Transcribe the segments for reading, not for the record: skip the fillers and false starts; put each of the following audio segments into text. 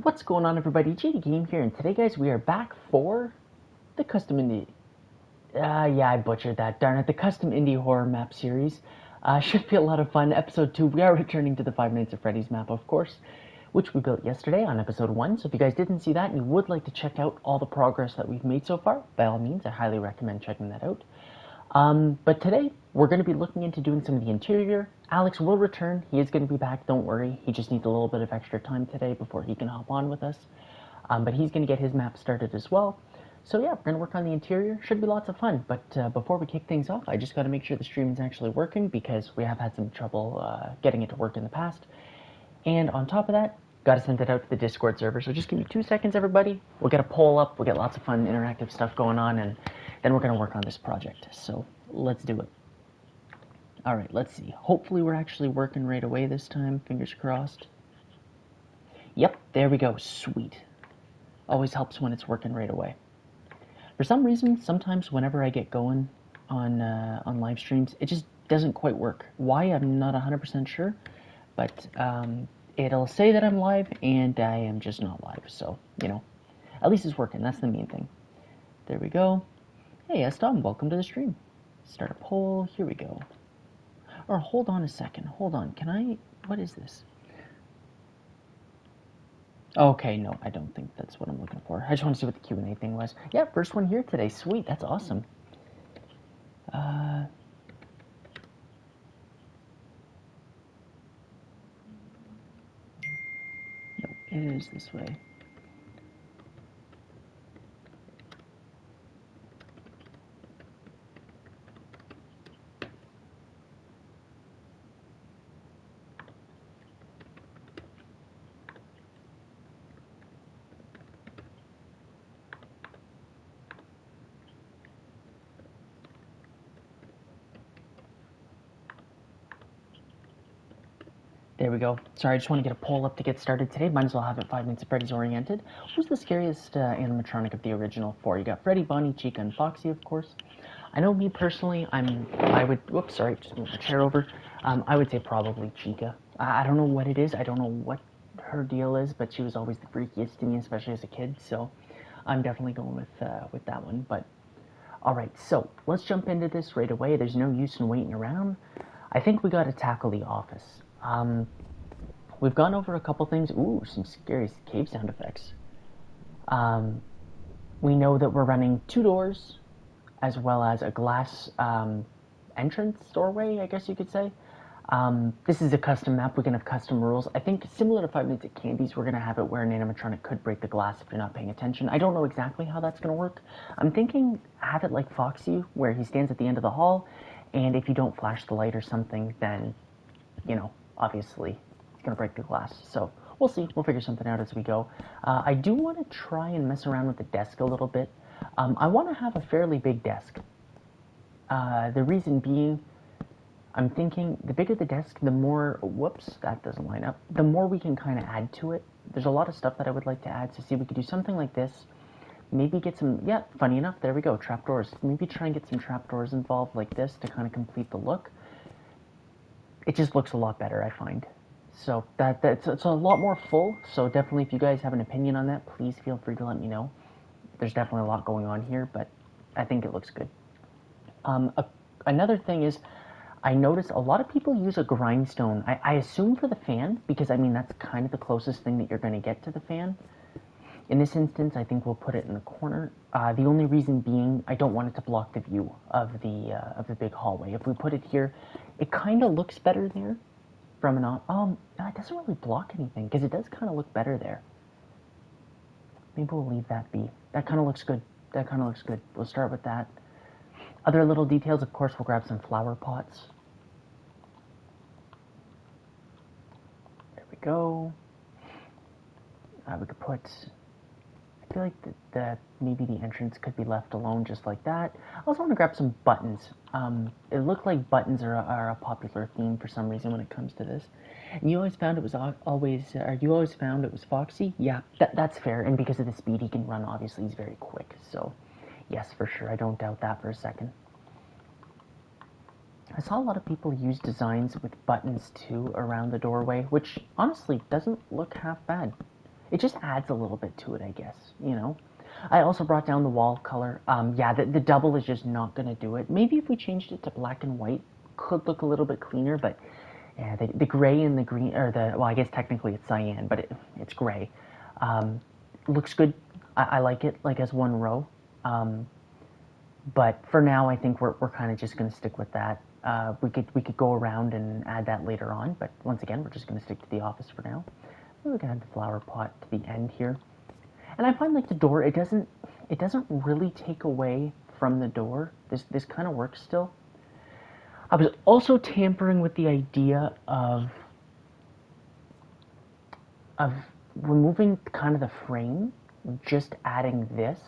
What's going on, everybody? JD Game here, and today, guys, we are back for the custom indie. Yeah, I butchered that. Darn it, the custom indie horror map series. Should be a lot of fun. Episode 2, we are returning to the Five Nights at Freddy's map, of course, which we built yesterday on episode 1. So if you guys didn't see that and you would like to check out all the progress that we've made so far, by all means, I highly recommend checking that out. But today, we're going to be looking into doing some of the interior. Alex will return. He is going to be back, don't worry. He just needs a little bit of extra time today before he can hop on with us. But he's going to get his map started as well. So yeah, we're going to work on the interior. Should be lots of fun. But before we kick things off, I just got to make sure the stream is actually working because we have had some trouble getting it to work in the past. And on top of that, got to send it out to the Discord server. So just give me 2 seconds, everybody. We'll get a poll up. We'll get lots of fun interactive stuff going on. And then we're going to work on this project. So let's do it. All right, let's see. Hopefully we're actually working right away this time. Fingers crossed. Yep, there we go. Sweet. Always helps when it's working right away. For some reason, sometimes whenever I get going on live streams, it just doesn't quite work. Why, I'm not 100% sure, but it'll say that I'm live, and I am just not live. So, you know, at least it's working. That's the main thing. There we go. Hey, Estom, welcome to the stream. Start a poll. Here we go. Or hold on a second. Hold on. Can I... What is this? Okay, no, I don't think that's what I'm looking for. I just want to see what the Q&A thing was. Yeah, first one here today. Sweet, that's awesome. No, it is this way. There we go. Sorry, I just want to get a poll up to get started today. Might as well have it 5 Nights at Freddy's oriented. Who's the scariest animatronic of the original 4? You got Freddy, Bonnie, Chica, and Foxy, of course. I know me personally, whoops, sorry, just moved the chair over. I would say probably Chica. I don't know what it is. I don't know what her deal is, but she was always the freakiest to me, especially as a kid. So I'm definitely going with that one. But all right, so let's jump into this right away. There's no use in waiting around. I think we got to tackle the office. We've gone over a couple things. Ooh, some scary cave sound effects. We know that we're running 2 doors, as well as a glass entrance doorway, I guess you could say. This is a custom map. We can have custom rules. I think similar to 5 Nights at Candy's, we're going to have it where an animatronic could break the glass if you're not paying attention. I don't know exactly how that's going to work. I'm thinking have it like Foxy, where he stands at the end of the hall, and if you don't flash the light or something, then, you know, obviously it's going to break the glass. So we'll see. We'll figure something out as we go. I do want to try and mess around with the desk a little bit. I want to have a fairly big desk. The reason being, I'm thinking the bigger the desk, the more, whoops, that doesn't line up, the more we can kind of add to it. There's a lot of stuff that I would like to add, so see if we could do something like this. Maybe get some, yeah, funny enough, there we go, trapdoors. Maybe try and get some trapdoors involved like this to kind of complete the look. It just looks a lot better, I find. So it's a lot more full, so definitely if you guys have an opinion on that, please feel free to let me know. There's definitely a lot going on here, but I think it looks good. Another thing is, I noticed a lot of people use a grindstone. I assume for the fan, because I mean that's kind of the closest thing that you're going to get to the fan. In this instance, I think we'll put it in the corner. The only reason being, I don't want it to block the view of the big hallway. If we put it here, it kind of looks better there. From an it doesn't really block anything because it does kind of look better there. Maybe we'll leave that be. That kind of looks good. That kind of looks good. We'll start with that. Other little details, of course, we'll grab some flower pots. There we go. We could put, I feel like maybe the entrance could be left alone just like that. I also want to grab some buttons. It looked like buttons are a popular theme for some reason when it comes to this. And you always found it was you always found it was Foxy? Yeah, that's fair. And because of the speed he can run, obviously he's very quick. So yes, for sure. I don't doubt that for a second. I saw a lot of people use designs with buttons too around the doorway, which honestly doesn't look half bad. it just adds a little bit to it, I guess, you know. I also brought down the wall color. Yeah, the double is just not going to do it. Maybe if we changed it to black and white, could look a little bit cleaner, but yeah, the gray and the green, or well, I guess technically it's cyan, but it's gray. Looks good. I like it, like as one row. But for now, I think we're kind of just going to stick with that. We could go around and add that later on, but once again, we're just going to stick to the office for now. We're going to add the flower pot to the end here. And I find like the door, it doesn't really take away from the door. This kind of works still. I was also tampering with the idea of removing kind of the frame, just adding this,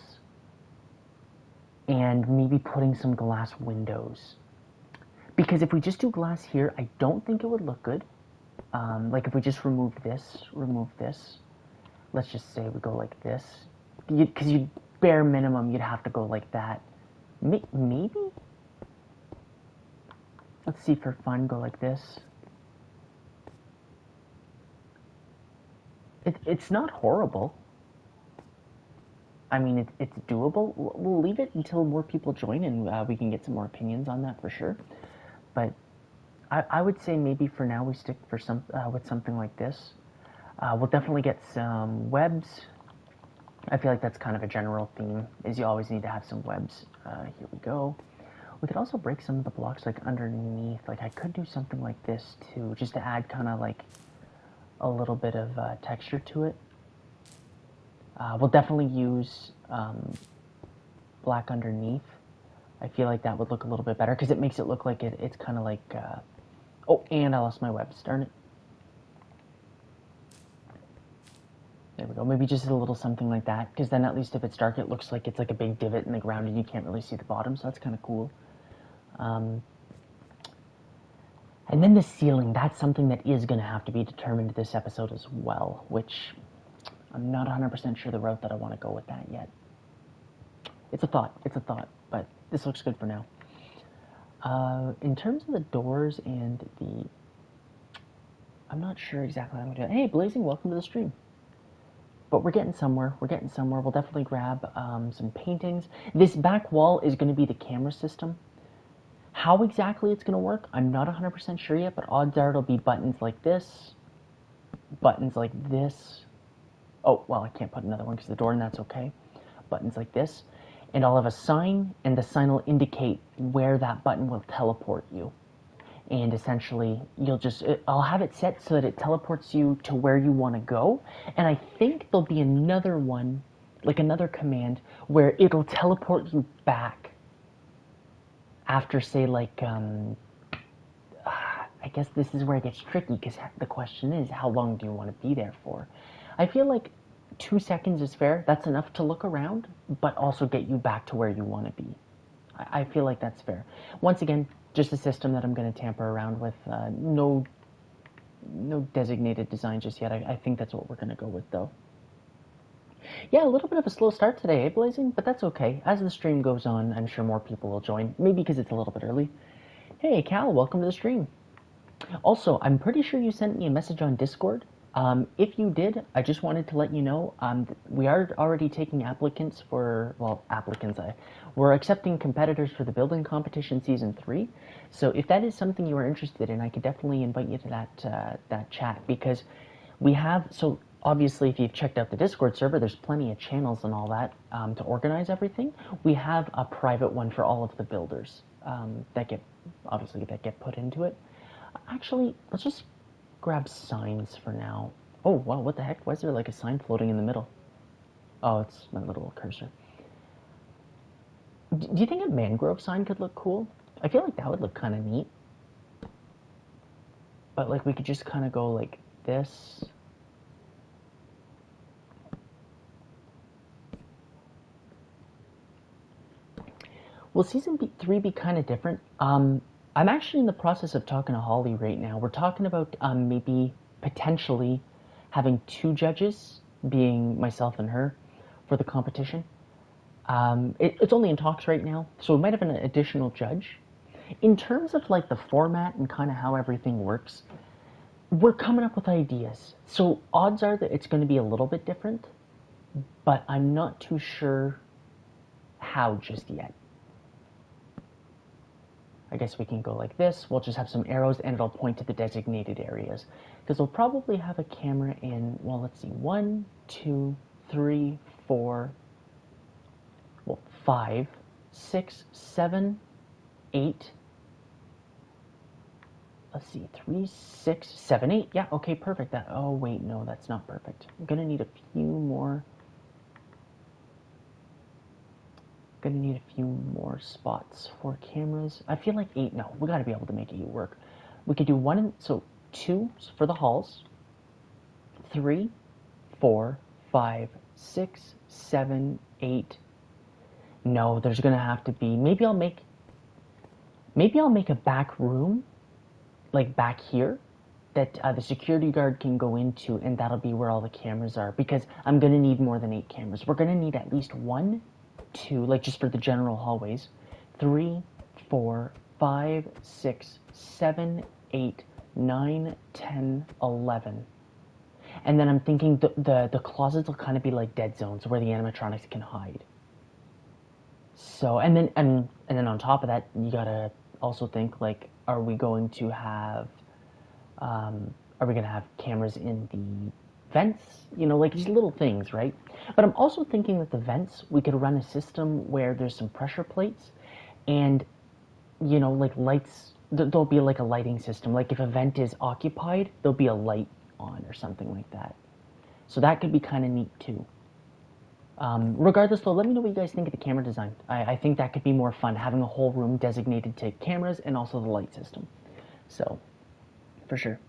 and maybe putting some glass windows. Because if we just do glass here, I don't think it would look good. Like if we just remove this, let's just say we go like this, because you bare minimum you'd have to go like that. Maybe. Let's see, for fun, go like this. It's not horrible. I mean, it's doable. We'll leave it until more people join and we can get some more opinions on that for sure. But I would say maybe for now we stick for with something like this. We'll definitely get some webs. I feel like that's kind of a general theme, is you always need to have some webs. Here we go. We could also break some of the blocks like underneath. Like I could do something like this too, just to add kind of like a little bit of texture to it. We'll definitely use black underneath. I feel like that would look a little bit better because it makes it look like it's kind of like... oh, and I lost my webs, darn it. There we go. Maybe just a little something like that, because then at least if it's dark, it looks like it's like a big divot in the ground and you can't really see the bottom, so that's kind of cool. And then the ceiling, that's something that is going to have to be determined this episode as well, which I'm not 100% sure the route that I want to go with that yet. It's a thought, but this looks good for now. In terms of the doors and the... I'm not sure exactly how I'm going to do it. Hey, Blazing, welcome to the stream. But we're getting somewhere. We'll definitely grab some paintings. This back wall is going to be the camera system. How exactly it's going to work, I'm not 100% sure yet, but odds are it'll be buttons like this, buttons like this. Oh, well, I can't put another one because of the door, and that's okay. Buttons like this. And I'll have a sign, and the sign will indicate where that button will teleport you. And essentially, I'll have it set so that it teleports you to where you want to go. And I think there'll be another one, like another command, where it'll teleport you back after, say, like, I guess this is where it gets tricky, because the question is, how long do you want to be there for? I feel like 2 seconds is fair. That's enough to look around, but also get you back to where you want to be. I feel like that's fair. Once again, just a system that I'm going to tamper around with. No designated design just yet. I think that's what we're going to go with, though. Yeah, a little bit of a slow start today, eh, Blazing? But that's okay. As the stream goes on, I'm sure more people will join. Maybe because it's a little bit early. Hey, Cal, welcome to the stream. Also, I'm pretty sure you sent me a message on Discord. If you did, I just wanted to let you know, we are already taking applicants for, well, we're accepting competitors for the building competition season 3. So if that is something you are interested in, I could definitely invite you to that chat, because we have, so obviously if you've checked out the Discord server, there's plenty of channels and all that to organize everything. We have a private one for all of the builders that get put into it. Actually, let's just grab signs for now. Oh, wow, what the heck? Why is there like a sign floating in the middle? Oh, it's my little cursor. Do you think a mangrove sign could look cool? I feel like that would look kind of neat. But like we could just kind of go like this. Will season 3 be kind of different? I'm actually in the process of talking to Holly right now. We're talking about maybe potentially having 2 judges, being myself and her, for the competition. It's only in talks right now, so we might have an additional judge. In terms of like the format and kind of how everything works, we're coming up with ideas. So odds are that it's going to be a little bit different, but I'm not too sure how just yet. I guess we can go like this. We'll just have some arrows and it'll point to the designated areas. Because we'll probably have a camera in, well, let's see, 1, 2, 3, 4, well, 5, 6, 7, 8. Let's see, 3, 6, 7, 8. Yeah, okay, perfect. That. Oh, wait, no, that's not perfect. I'm going to need a few more. Gonna need a few more spots for cameras. I feel like 8, no, we gotta be able to make 8 work. We could do 1, so 2 for the halls, 3, 4, 5, 6, 7, 8. No, there's gonna have to be, maybe I'll make a back room, like back here, that the security guard can go into, and that'll be where all the cameras are, because I'm gonna need more than 8 cameras. We're gonna need at least 1, 2, like just for the general hallways, 3, 4, 5, 6, 7, 8, 9, 10, 11. And then I'm thinking the closets will kind of be like dead zones where the animatronics can hide. So, and then on top of that, you gotta also think, like, are we going to have cameras in the vents, like these little things, right? But I'm also thinking that the vents, we could run a system where there's some pressure plates and, like lights, there'll be like a lighting system. Like if a vent is occupied, there'll be a light on or something like that. So that could be kind of neat too. Regardless though, let me know what you guys think of the camera design. I think that could be more fun, having a whole room designated to cameras and also the light system. So, for sure.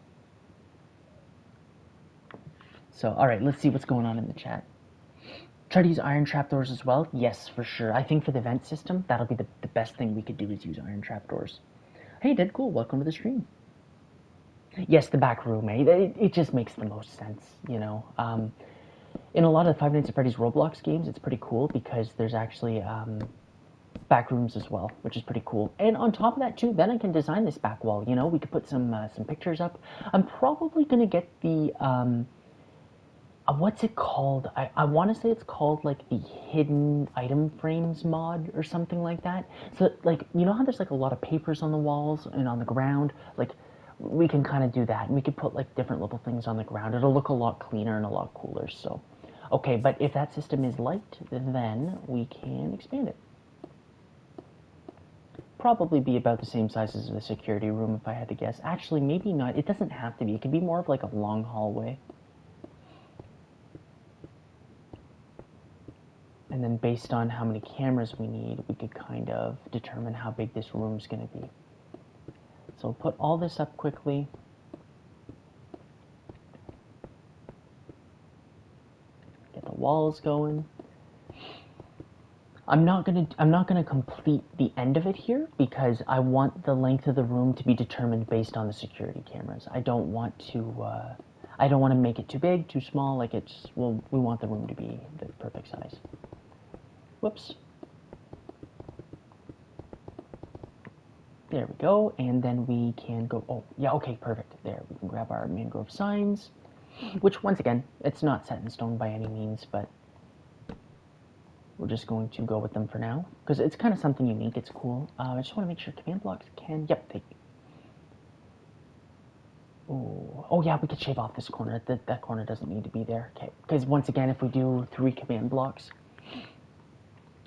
So, alright, let's see what's going on in the chat. Try to use iron trapdoors as well? Yes, for sure. I think for the vent system, that'll be the best thing we could do is use iron trapdoors. Hey, Dead Cool, welcome to the stream. Yes, the back room, eh? It just makes the most sense, in a lot of the Five Nights at Freddy's Roblox games, it's pretty cool because there's actually back rooms as well, which is pretty cool. And on top of that too, then I can design this back wall. We could put some pictures up. I'm probably gonna get the what's it called? I want to say it's called like the hidden item frames mod or something like that. So like, how there's like a lot of papers on the walls and on the ground? Like we can kind of do that, and we could put like different little things on the ground. It'll look a lot cleaner and a lot cooler. So, okay, but if that system is light, then we can expand it. Probably be about the same size as the security room if I had to guess. Actually, maybe not. It doesn't have to be. It could be more of like a long hallway. And then based on how many cameras we need, we could kind of determine how big this room's going to be. So we'll put all this up quickly. Get the walls going. I'm not gonna complete the end of it here because I want the length of the room to be determined based on the security cameras. I don't want to make it too big, too small. Like we want the room to be the perfect size. Whoops. There we go, and then we can go, oh, yeah, okay, perfect. There, we can grab our mangrove signs, which, once again, it's not set in stone by any means, but we're just going to go with them for now, because it's kind of something unique, it's cool. I just want to make sure command blocks can, yep, oh yeah, we could shave off this corner. That corner doesn't need to be there, okay, because once again, if we do 3 command blocks,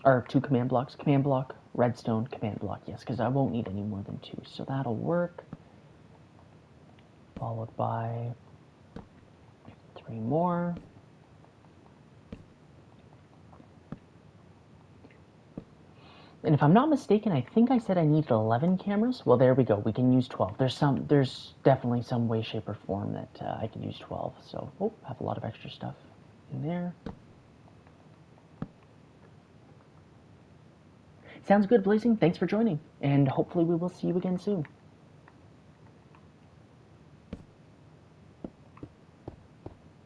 or 2 command blocks, command block, redstone, command block, yes, because I won't need any more than 2, so that'll work. Followed by 3 more. And if I'm not mistaken, I think I said I needed 11 cameras. Well, there we go. We can use 12. There's definitely some way, shape, or form that I can use 12. So, oh, have a lot of extra stuff in there. Sounds good, Blazing. Thanks for joining, and hopefully we will see you again soon.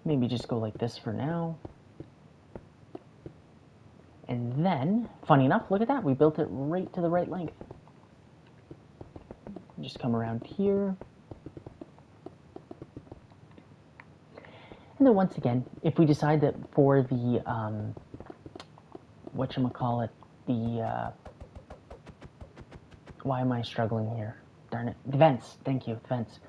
Maybe just go like this for now. And then, funny enough, look at that. We built it right to the right length. Just come around here. And then once again, if we decide that for the, whatchamacallit, the, why am I struggling here? Darn it. The vents. Thank you. Vents.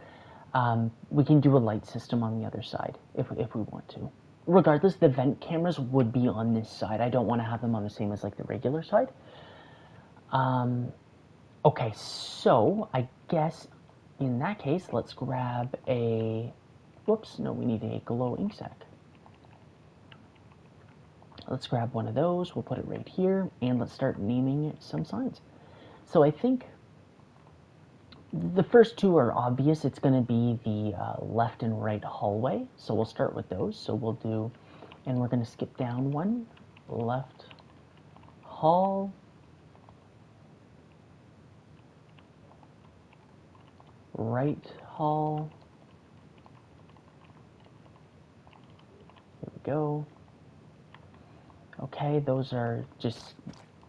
We can do a light system on the other side if we want to. Regardless, the vent cameras would be on this side. I don't want to have them on the same as like the regular side. Okay, so I guess in that case, let's grab a, whoops, no, we need a glow ink sac. Let's grab one of those, we'll put it right here, and let's start naming some signs. So I think the first two are obvious. It's going to be the left and right hallway, so we'll start with those. So we'll do, and we're going to skip down one, left hall, right hall, here we go. Okay, those are just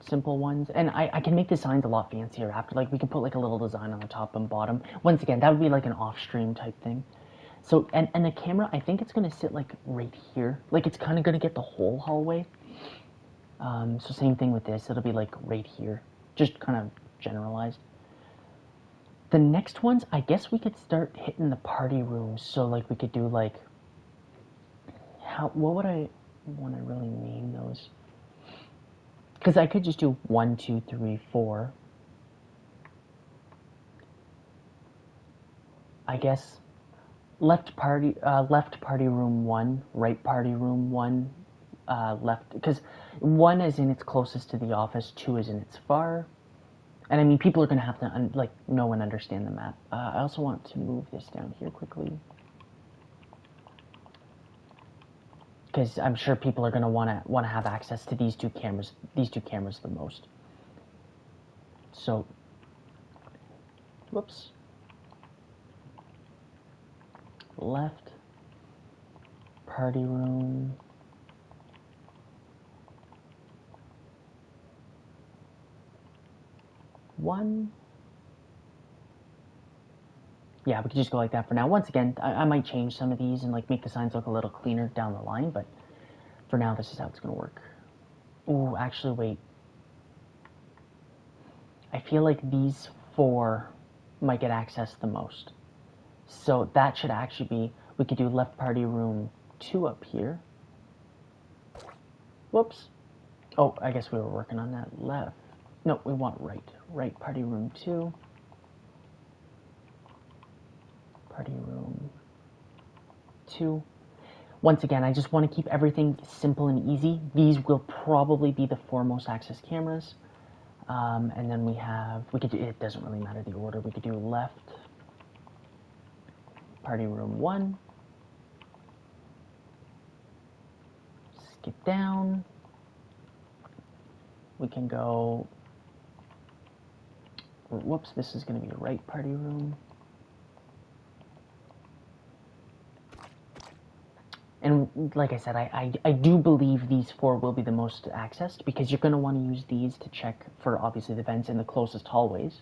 simple ones, and I can make the signs a lot fancier after. Like we can put like a little design on the top and bottom. Once again, that would be like an off-stream type thing. So and the camera, I think it's gonna sit like right here. Like it's kind of gonna get the whole hallway. So same thing with this. It'll be like right here, just kind of generalized. The next ones, I guess we could start hitting the party rooms. So like we could do like, what would I want to really name those? Because I could just do 1, 2, 3, 4. I guess left party room 1, right party room 1, left, because 1 is in its closest to the office, 2 is in its far. And I mean, people are going to have to like know and understand the map. I also want to move this down here quickly, because I'm sure people are going to want to have access to these two cameras the most. So, whoops, left party room, one. Yeah, we could just go like that for now. Once again, I might change some of these and like make the signs look a little cleaner down the line, but for now, this is how it's going to work. Ooh, actually, wait. I feel like these 4 might get access the most. So that should actually be, we could do left party room 2 up here. Whoops. Oh, I guess we were working on that. Left. No, we want right. Right party room 2. Party room 2. Once again, I just want to keep everything simple and easy. These will probably be the 4 most access cameras. And then we could do, it doesn't really matter the order. We could do left party room 1. Skip down. We can go, whoops, this is going to be a right party room. And like I said, I do believe these 4 will be the most accessed, because you're going to want to use these to check for obviously the vents in the closest hallways.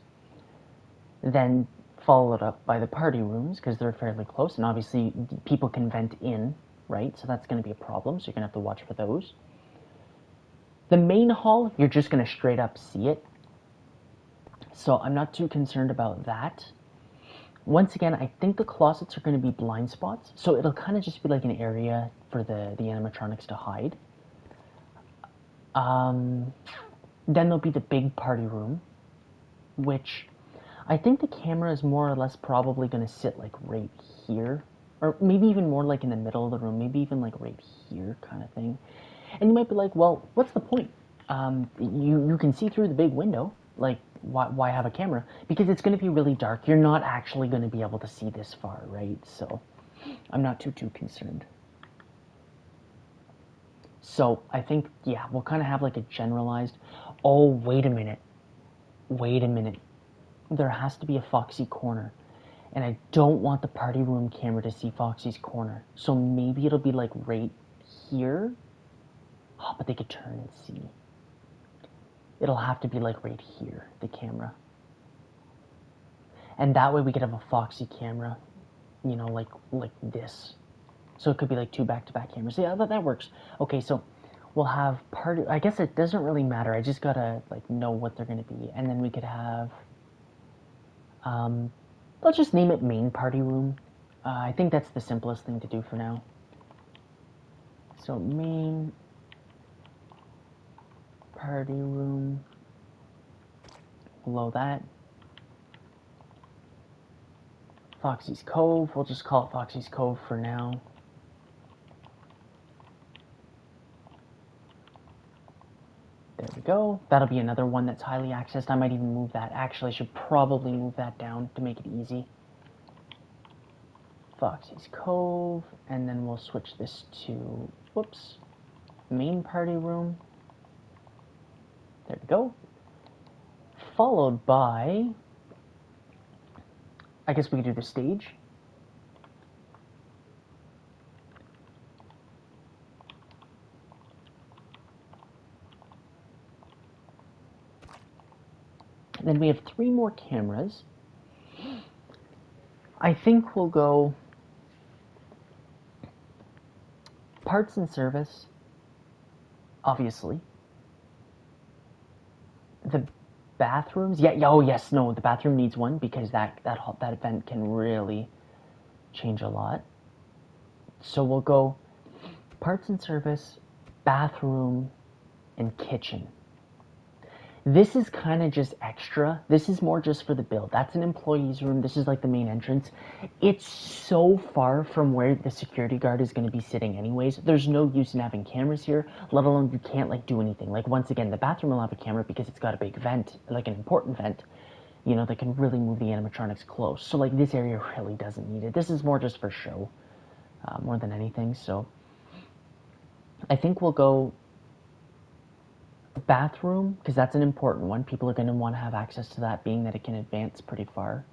Then followed up by the party rooms, because they're fairly close, and obviously people can vent in, right? So that's going to be a problem, so you're going to have to watch for those. The main hall, you're just going to straight up see it. So I'm not too concerned about that. Once again, I think the closets are going to be blind spots, so it'll kind of just be like an area for the animatronics to hide. Then there'll be the big party room, which I think the camera is more or less probably going to sit like right here, or maybe even more like in the middle of the room, maybe even like right here kind of thing. And you might be like, well, what's the point? You can see through the big window. Like, why have a camera? Because it's going to be really dark. You're not actually going to be able to see this far, right? So I'm not too concerned. So I think, yeah, we'll kind of have like a generalized, oh, wait a minute. There has to be a Foxy corner. And I don't want the party room camera to see Foxy's corner. So maybe it'll be like right here. Oh, but they could turn and see. It'll have to be like right here, the camera. And that way we could have a Foxy camera, you know, like this. So it could be like 2 back-to-back cameras. Yeah, that works. Okay, so we'll have party. I guess it doesn't really matter. I just gotta like know what they're gonna be, and then we could have. Let's just name it main party room. I think that's the simplest thing to do for now. So main party room. Below that, Foxy's Cove. We'll just call it Foxy's Cove for now. There we go. That'll be another one that's highly accessed. I might even move that. Actually, I should probably move that down to make it easy. Foxy's Cove, and then we'll switch this to, whoops, main party room. There we go. Followed by, I guess we could do the stage. And then we have 3 more cameras. I think we'll go parts and service, obviously. The bathrooms, yeah, oh yes, no, the bathroom needs one because that event can really change a lot. So we'll go parts and service, bathroom, and kitchen. This is kind of just extra. This is more just for the build. That's an employee's room. This is like the main entrance. It's so far from where the security guard is going to be sitting anyways. There's no use in having cameras here, let alone you can't like do anything. Like once again, the bathroom will have a camera because it's got a big vent, like an important vent, you know, that can really move the animatronics close. So like this area really doesn't need it. This is more just for show, more than anything. So I think we'll go bathroom, because that's an important one. People are going to want to have access to that, being that it can advance pretty far.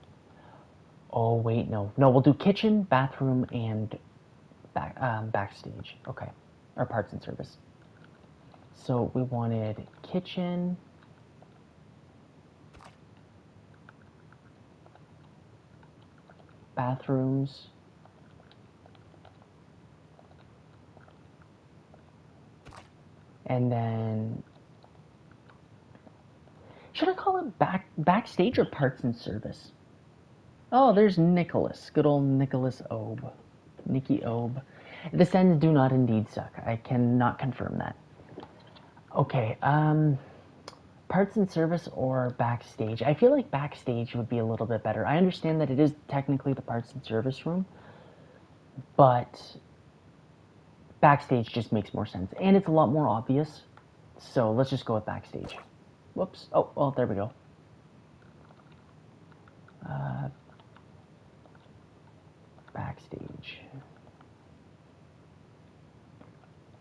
Oh, wait, no. No, we'll do kitchen, bathroom, and backstage. Okay. Or parts and service. So we wanted kitchen, bathrooms, and then should I call it backstage or parts and service? Oh, there's Nicholas. Good old Nicholas Obe. Nicky Obe. The sends do not indeed suck. I cannot confirm that. Okay, parts and service or backstage? I feel like backstage would be a little bit better. I understand that it is technically the parts and service room, but backstage just makes more sense. And it's a lot more obvious, so let's just go with backstage. Whoops. Oh, well, there we go. Backstage.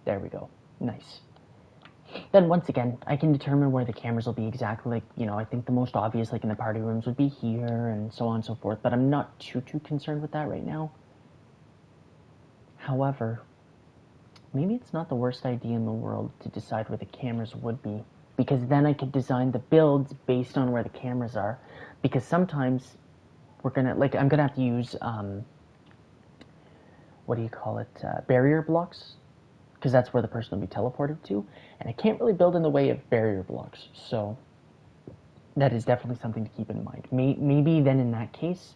There we go. Nice. Then once again, I can determine where the cameras will be exactly. Like, you know, I think the most obvious, like in the party rooms, would be here and so on and so forth. But I'm not too concerned with that right now. However, maybe it's not the worst idea in the world to decide where the cameras would be, because then I could design the builds based on where the cameras are. Because sometimes we're gonna, like, I'm gonna have to use what do you call it? Barrier blocks, because that's where the person will be teleported to, and I can't really build in the way of barrier blocks. So that is definitely something to keep in mind. Maybe then in that case,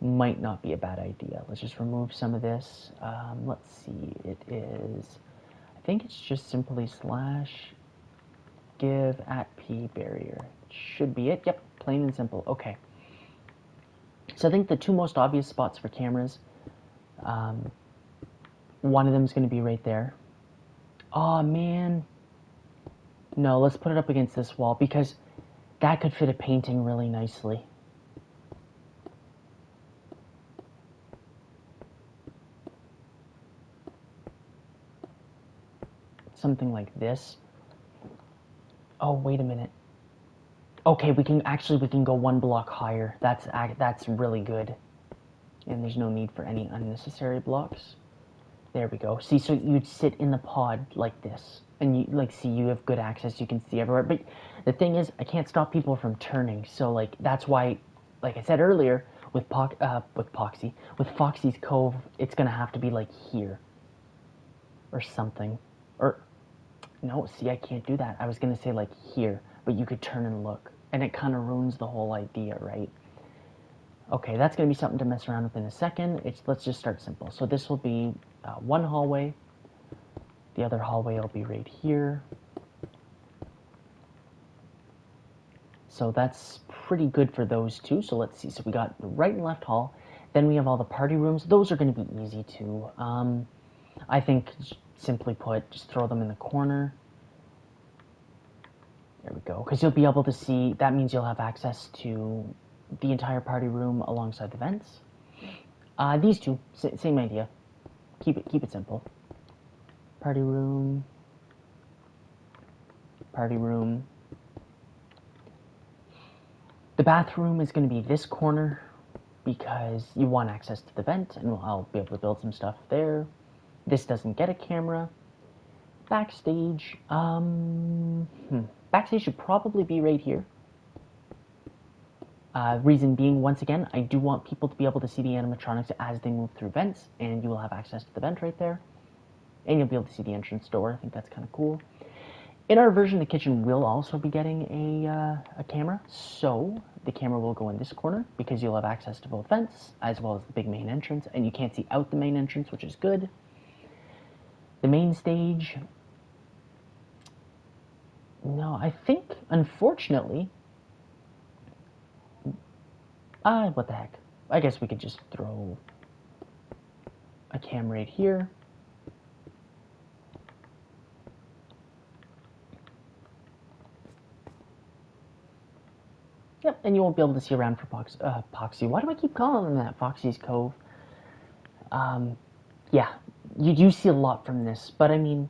might not be a bad idea. Let's just remove some of this. Let's see, it is, I think it's just simply slash give at p barrier. Should be it. Yep, plain and simple. Okay. So I think the 2 most obvious spots for cameras, one of them is going to be right there. Oh man. No, let's put it up against this wall because that could fit a painting really nicely. Something like this. Oh, wait a minute. Okay, we can go 1 block higher. That's really good. And there's no need for any unnecessary blocks. There we go. See, so you'd sit in the pod like this. And you, like, see, you have good access. You can see everywhere. But the thing is, I can't stop people from turning. So, like, that's why, like I said earlier, With Foxy's Cove, it's gonna have to be like here or something. Or no, see, I can't do that. I was gonna say like here, but you could turn and look, and it kind of ruins the whole idea, right? Okay, that's gonna be something to mess around with in a second. Let's just start simple. So this will be one hallway. The other hallway will be right here. So that's pretty good for those two. So let's see. So we got the right and left hall. Then we have all the party rooms. Those are going to be easy too. I think simply put, just throw them in the corner. There we go. Because you'll be able to see, that means you'll have access to the entire party room alongside the vents. These two, same idea. Keep it simple. Party room. Party room. The bathroom is going to be this corner because you want access to the vent, and I'll be able to build some stuff there. This doesn't get a camera. Backstage, backstage should probably be right here. Reason being, once again, I do want people to be able to see the animatronics as they move through vents, and you will have access to the vent right there. And you'll be able to see the entrance door. I think that's kind of cool. In our version, the kitchen will also be getting a camera, so the camera will go in this corner because you'll have access to both vents as well as the big main entrance, and you can't see out the main entrance, which is good. The main stage, no, I think, unfortunately, what the heck? I guess we could just throw a cam right here. Yep, and you won't be able to see around for Poxy. Why do I keep calling them that? Foxy's Cove. Yeah, you do see a lot from this, but I mean,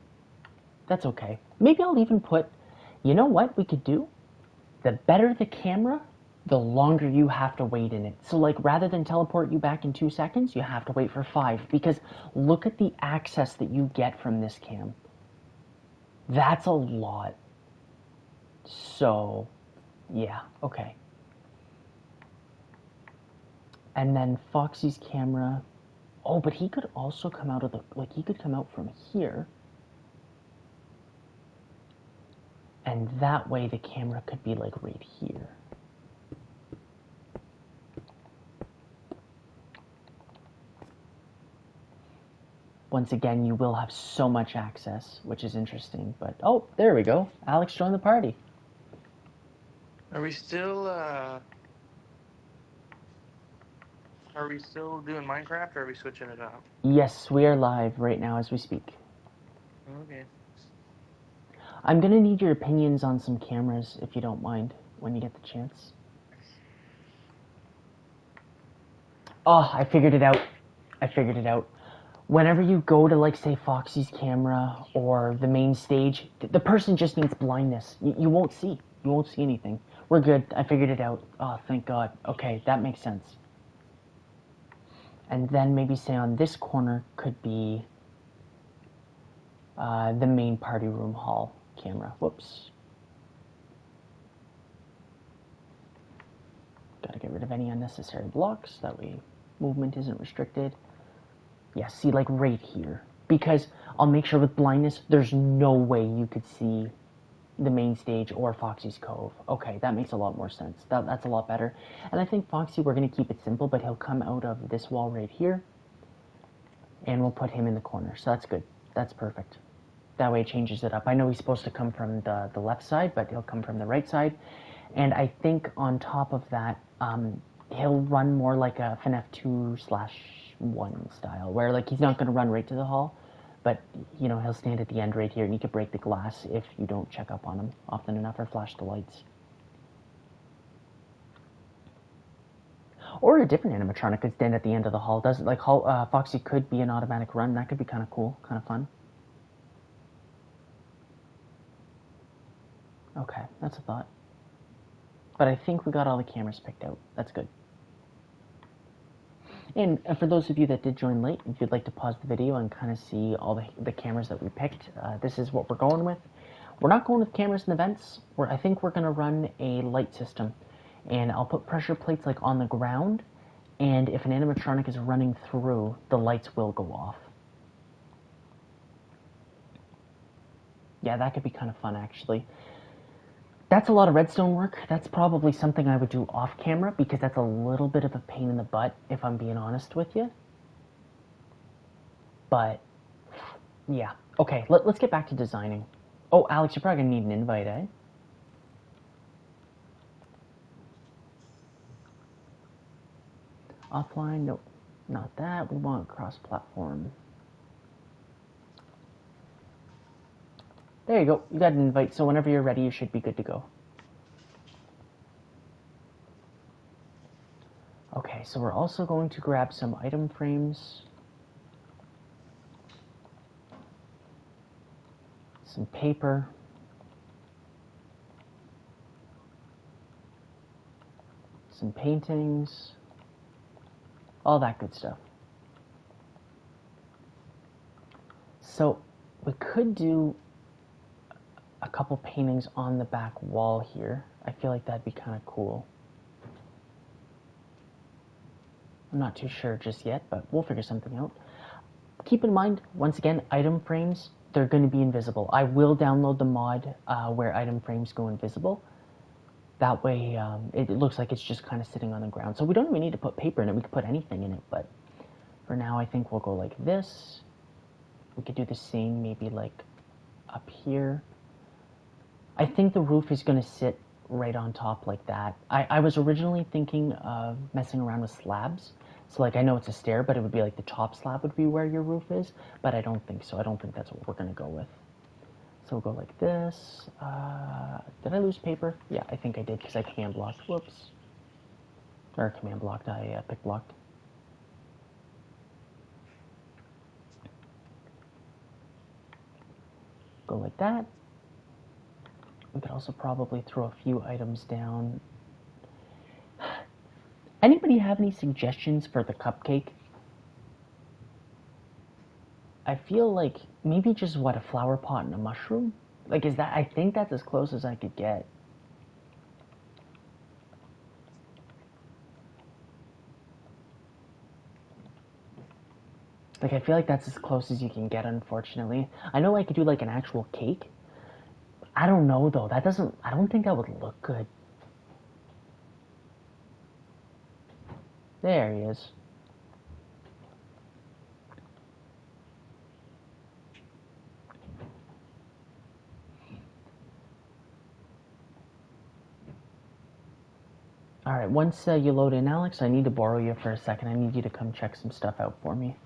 that's okay. Maybe I'll even put, you know what we could do? The better the camera, the longer you have to wait in it. So like, rather than teleport you back in 2 seconds, you have to wait for 5, because look at the access that you get from this cam. That's a lot. So, yeah, okay. And then Foxy's camera. Oh, but he could also come out of the, like, he could come out from here. And that way the camera could be like right here. Once again, you will have so much access, which is interesting. But, oh, there we go. Alex joined the party. Are we still doing Minecraft, or are we switching it up? Yes, we are live right now as we speak. Okay. I'm going to need your opinions on some cameras, if you don't mind, when you get the chance. Oh, I figured it out. I figured it out. Whenever you go to, like, say, Foxy's camera or the main stage, the person just needs blindness. You won't see. You won't see anything. We're good. I figured it out. Oh, thank God. Okay, that makes sense. And then maybe, say, on this corner could be the main party room hall camera. Whoops. Gotta get rid of any unnecessary blocks. That way movement isn't restricted. Yeah, see, like right here. Because I'll make sure with blindness, there's no way you could see the main stage or Foxy's Cove. Okay, that makes a lot more sense. That's a lot better. And I think Foxy, we're going to keep it simple, but he'll come out of this wall right here. And we'll put him in the corner. So that's good. That's perfect. That way it changes it up. I know he's supposed to come from the left side, but he'll come from the right side. And I think on top of that, he'll run more like a FNAF 2/1 style, where like he's not going to run right to the hall, but you know, he'll stand at the end right here, and you can break the glass if you don't check up on him often enough or flash the lights. Or a different animatronic could stand at the end of the hall. Does it like Foxy could be an automatic run? That could be kind of cool, kind of fun. Okay, that's a thought. But I think we got all the cameras picked out. That's good. And for those of you that did join late, if you'd like to pause the video and kind of see all the cameras that we picked, this is what we're going with. We're not going with cameras in the vents. I think we're going to run a light system. And I'll put pressure plates like on the ground. and if an animatronic is running through, the lights will go off. Yeah, that could be kind of fun, actually. That's a lot of redstone work. That's probably something I would do off camera, because that's a little bit of a pain in the butt, if I'm being honest with you. But, yeah. Okay, let's get back to designing. Oh, Alex, you're probably going to need an invite, eh? Offline? Nope. Not that. We want cross-platform. There you go. You got an invite, so whenever you're ready, you should be good to go. Okay, so we're also going to grab some item frames. Some paper. Some paintings. All that good stuff. So we could do a couple paintings on the back wall here. I feel like that'd be kind of cool. I'm not too sure just yet, but we'll figure something out. Keep in mind, once again, item frames, they're going to be invisible. I will download the mod where item frames go invisible. That way, it looks like it's just kind of sitting on the ground. So we don't even need to put paper in it. We could put anything in it, but for now, I think we'll go like this. We could do the same maybe like up here. I think the roof is going to sit right on top like that. I was originally thinking of messing around with slabs. So like I know it's a stair, but it would be like the top slab would be where your roof is. But I don't think so. I don't think that's what we're going to go with. So we'll go like this. Did I lose paper? Yeah, I think I did because I command blocked. Whoops. Or command blocked, I pick blocked. Go like that. We could also probably throw a few items down. Anybody have any suggestions for the cupcake? I feel like maybe just what, a flower pot and a mushroom? Like, is that, I think that's as close as I could get. Like, I feel like that's as close as you can get, unfortunately. I know I could do like an actual cake. I don't know though. That doesn't, I don't think that would look good. There he is. Alright, once you load in, Alex, I need to borrow you for a second. I need you to come check some stuff out for me.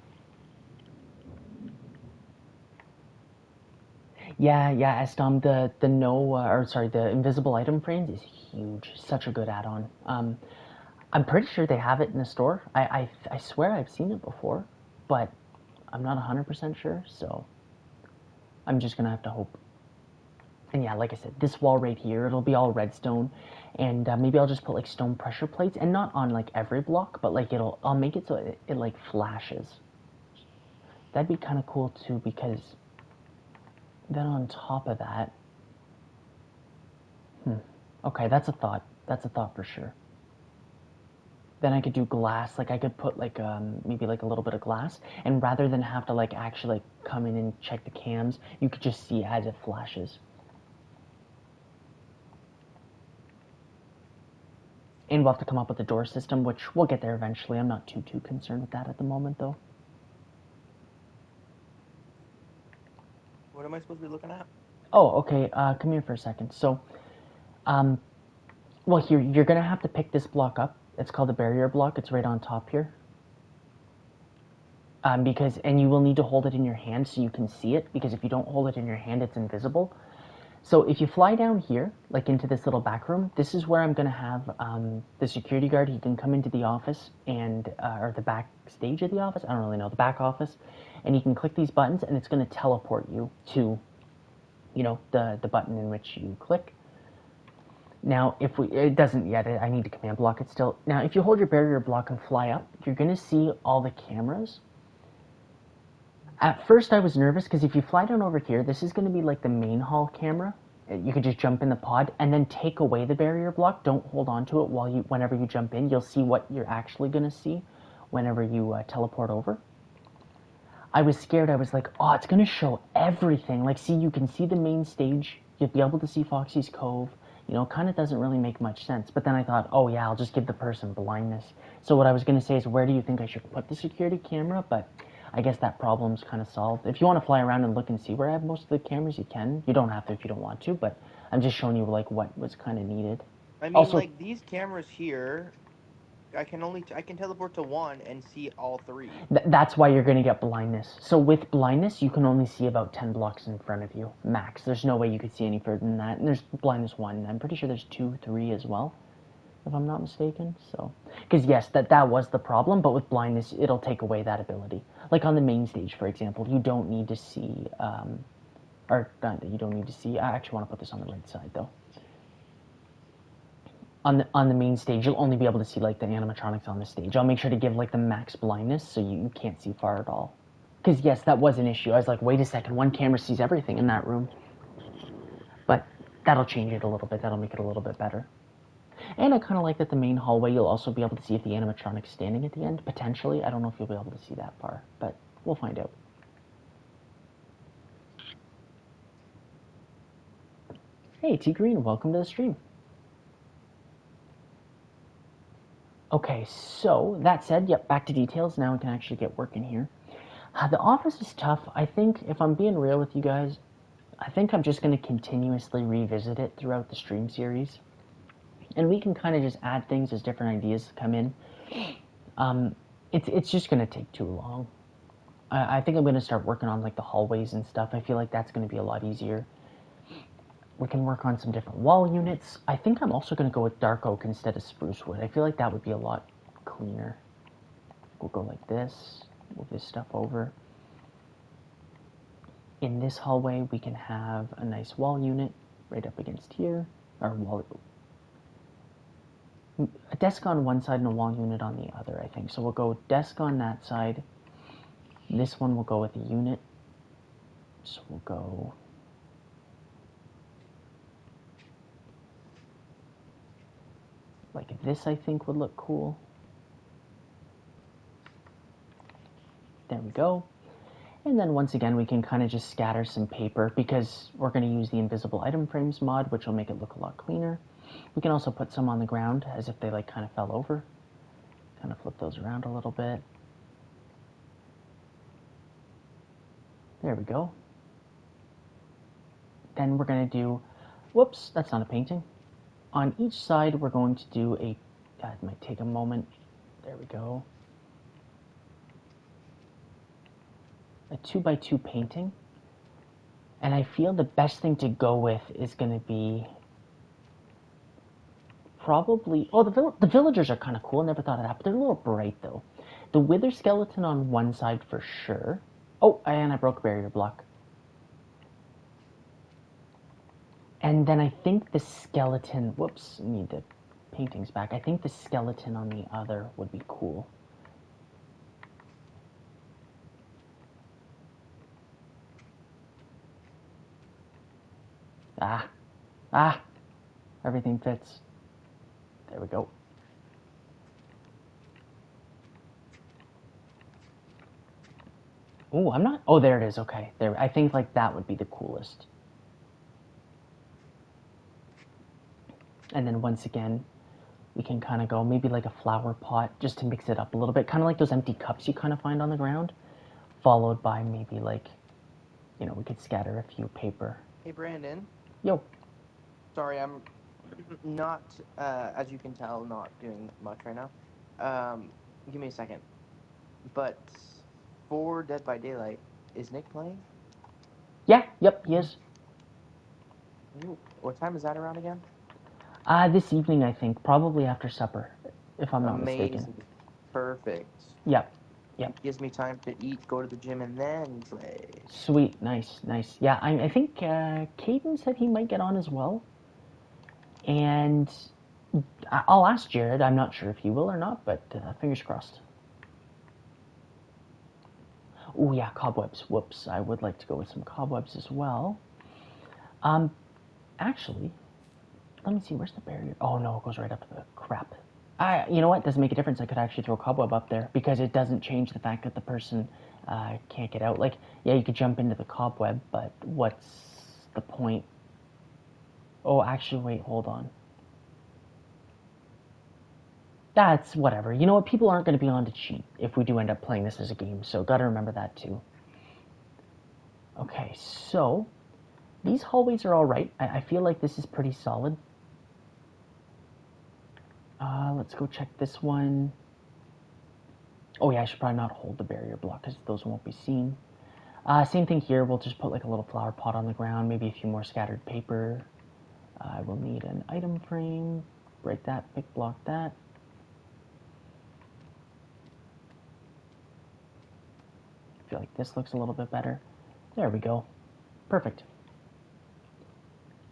Yeah, Estom, the invisible item frames is huge. Such a good add-on. I'm pretty sure they have it in the store. I swear I've seen it before, but I'm not 100% sure, so I'm just gonna have to hope. And yeah, like I said, this wall right here, it'll be all redstone, and maybe I'll just put like stone pressure plates, and not on like every block, but like I'll make it so it like flashes. That'd be kind of cool too, because then on top of that, okay, that's a thought. That's a thought for sure. Then I could do glass, like I could put like maybe like a little bit of glass, and rather than have to like actually like come in and check the cams, you could just see as it flashes. And we'll have to come up with a door system, which we'll get there eventually. I'm not too concerned with that at the moment, though. What am I supposed to be looking at? Oh, okay. Come here for a second. So, well, here, you're going to have to pick this block up. It's called the barrier block. It's right on top here. And you will need to hold it in your hand so you can see it, because if you don't hold it in your hand, it's invisible. So if you fly down here, like into this little back room, this is where I'm going to have the security guard. He can come into the office and, or the back stage of the office. I don't really know, the back office. And you can click these buttons and it's going to teleport you to, you know, the button in which you click. Now, it doesn't yet, I need to command block it still. Now, if you hold your barrier block and fly up, you're going to see all the cameras. At first I was nervous because if you fly down over here, this is going to be like the main hall camera. You could just jump in the pod and then take away the barrier block. Don't hold on to it whenever you jump in. You'll see what you're actually going to see whenever you teleport over. I was scared. I was like, oh, it's going to show everything. Like, see, you can see the main stage. You'll be able to see Foxy's Cove. You know, it kind of doesn't really make much sense. But then I thought, oh, yeah, I'll just give the person blindness. So what I was going to say is, where do you think I should put the security camera? But I guess that problem's kind of solved. If you want to fly around and look and see where I have most of the cameras, you can. You don't have to if you don't want to, but I'm just showing you, like, what was kind of needed. I mean, Also, like, these cameras here, I can teleport to one and see all three. that's why you're going to get blindness. So with blindness, you can only see about 10 blocks in front of you, max. There's no way you could see any further than that. And there's blindness 1. I'm pretty sure there's 2, 3 as well, if I'm not mistaken. So, because yes, that was the problem, but with blindness, it'll take away that ability. Like on the main stage, for example, you don't need to see, you don't need to see, I actually want to put this on the right side, though. On the main stage, you'll only be able to see like the animatronics on the stage. I'll make sure to give like the max blindness so you can't see far at all. Because yes, that was an issue. I was like, wait a second, one camera sees everything in that room. But that'll change it a little bit. That'll make it a little bit better. And I kind of like that the main hallway, you'll also be able to see if the animatronic's standing at the end, potentially. I don't know if you'll be able to see that far, but we'll find out. Hey, T Green, welcome to the stream. Okay, so that said, yep, back to details. Now we can actually get working here. The office is tough. I think, if I'm being real with you guys, I think I'm just going to continuously revisit it throughout the stream series. And we can kind of just add things as different ideas come in. It's just going to take too long. I think I'm going to start working on like the hallways and stuff. I feel like that's going to be a lot easier. We can work on some different wall units. I think I'm also going to go with dark oak instead of spruce wood. I feel like that would be a lot cleaner. We'll go like this. Move this stuff over. In this hallway, we can have a nice wall unit right up against here. Or wall, a desk on one side and a wall unit on the other, I think. So we'll go desk on that side. This one will go with a unit. So we'll go like this, I think would look cool. There we go. And then once again, we can kind of just scatter some paper because we're going to use the invisible item frames mod, which will make it look a lot cleaner. We can also put some on the ground as if they like kind of fell over. Kind of flip those around a little bit. There we go. Then we're going to do, whoops, that's not a painting. On each side, we're going to do a, that might take a moment. There we go. A 2x2 painting. And I feel the best thing to go with is going to be probably, oh, the villagers are kind of cool. Never thought of that, but they're a little bright though. The wither skeleton on one side for sure. Oh, and I broke a barrier block. And then I think the skeleton, whoops, I need the paintings back. I think the skeleton on the other would be cool. Ah, everything fits. There we go. Oh, I'm not, oh, there it is, okay. There, I think like that would be the coolest. And then once again, we can kind of go maybe like a flower pot just to mix it up a little bit. Kind of like those empty cups you kind of find on the ground. Followed by maybe like, you know, we could scatter a few paper. Hey, Brandon. Yo. Sorry, I'm not, as you can tell, not doing much right now. Give me a second. But for Dead by Daylight, is Nick playing? Yeah, yep, he is. What time is that around again? This evening, I think. Probably after supper, if I'm not Amazing. mistaken. Perfect. Yep. It gives me time to eat, go to the gym, and then play. Sweet, nice, nice. Yeah, I think Caden said he might get on as well. And I'll ask Jared. I'm not sure if he will or not, but fingers crossed. Oh yeah, cobwebs. Whoops, I would like to go with some cobwebs as well. Actually, let me see, where's the barrier? Oh no, it goes right up to the crap. You know what? Doesn't make a difference. I could actually throw a cobweb up there because it doesn't change the fact that the person can't get out. Like, yeah, you could jump into the cobweb, but what's the point? Oh, actually, wait, hold on. That's whatever. You know what? People aren't going to be on to cheat if we do end up playing this as a game, so gotta remember that too. Okay, so these hallways are all right. I feel like this is pretty solid. Let's go check this one. Oh yeah, I should probably not hold the barrier block because those won't be seen. Same thing here. We'll just put like a little flower pot on the ground, maybe a few more scattered paper. I will need an item frame. Break that, pick block that. I feel like this looks a little bit better. There we go. Perfect.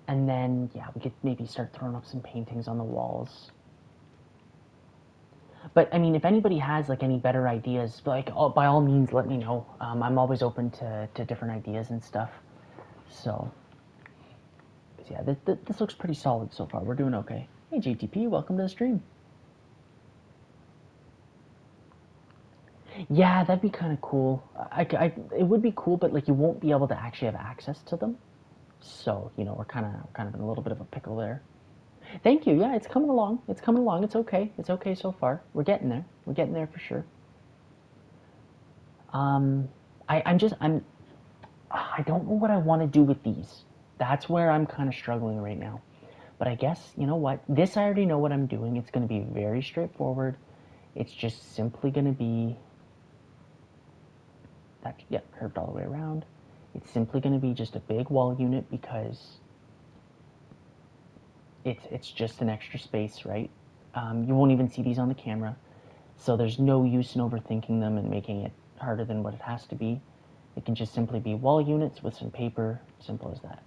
And then, yeah, we could maybe start throwing up some paintings on the walls. But I mean, if anybody has like any better ideas, like by all means, let me know. I'm always open to different ideas and stuff. So, yeah, this looks pretty solid so far. We're doing okay. Hey, JTP, welcome to the stream. Yeah, that'd be kind of cool. It would be cool, but like you won't be able to actually have access to them. So, you know, we're kind of in a little bit of a pickle there. Thank you. Yeah, it's coming along. It's coming along. It's okay. It's okay so far. We're getting there. We're getting there for sure. I don't know what I want to do with these. That's where I'm kind of struggling right now. But I guess, you know what? This I already know what I'm doing. It's going to be very straightforward. It's just simply going to be that, yeah, curved all the way around. It's simply going to be just a big wall unit because it's just an extra space, right? You won't even see these on the camera, so there's no use in overthinking them and making it harder than what it has to be. It can just simply be wall units with some paper, simple as that.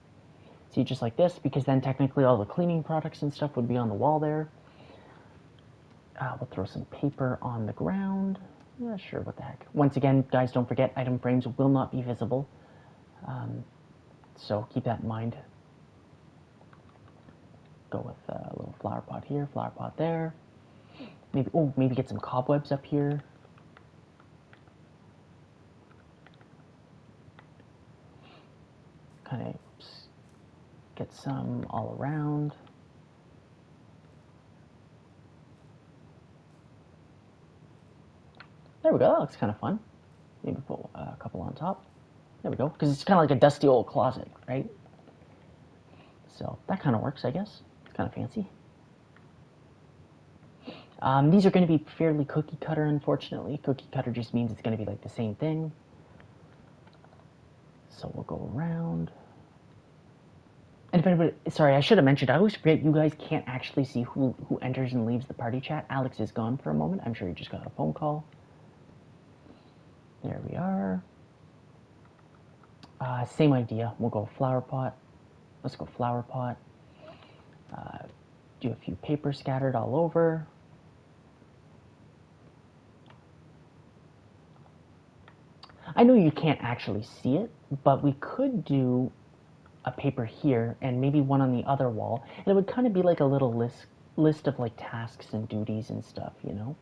See, just like this, because then technically all the cleaning products and stuff would be on the wall there. We'll throw some paper on the ground. Yeah, sure, what the heck. Once again, guys, don't forget, item frames will not be visible. So keep that in mind. Go with a little flower pot here, flower pot there. Maybe get some cobwebs up here. Kind of get some all around. There we go, that looks kind of fun. Maybe put a couple on top. There we go, because it's kind of like a dusty old closet, right? So that kind of works, I guess. It's kind of fancy. These are going to be fairly cookie cutter, unfortunately. Cookie cutter just means it's going to be like the same thing. So we'll go around. And if anybody, sorry, I should have mentioned, I always forget you guys can't actually see who enters and leaves the party chat. Alex is gone for a moment. I'm sure he just got a phone call. There we are. Same idea. We'll go flower pot. Let's go flower pot. Do a few paper scattered all over. I know you can't actually see it, but we could do a paper here and maybe one on the other wall, and it would kind of be like a little list of like tasks and duties and stuff, you know?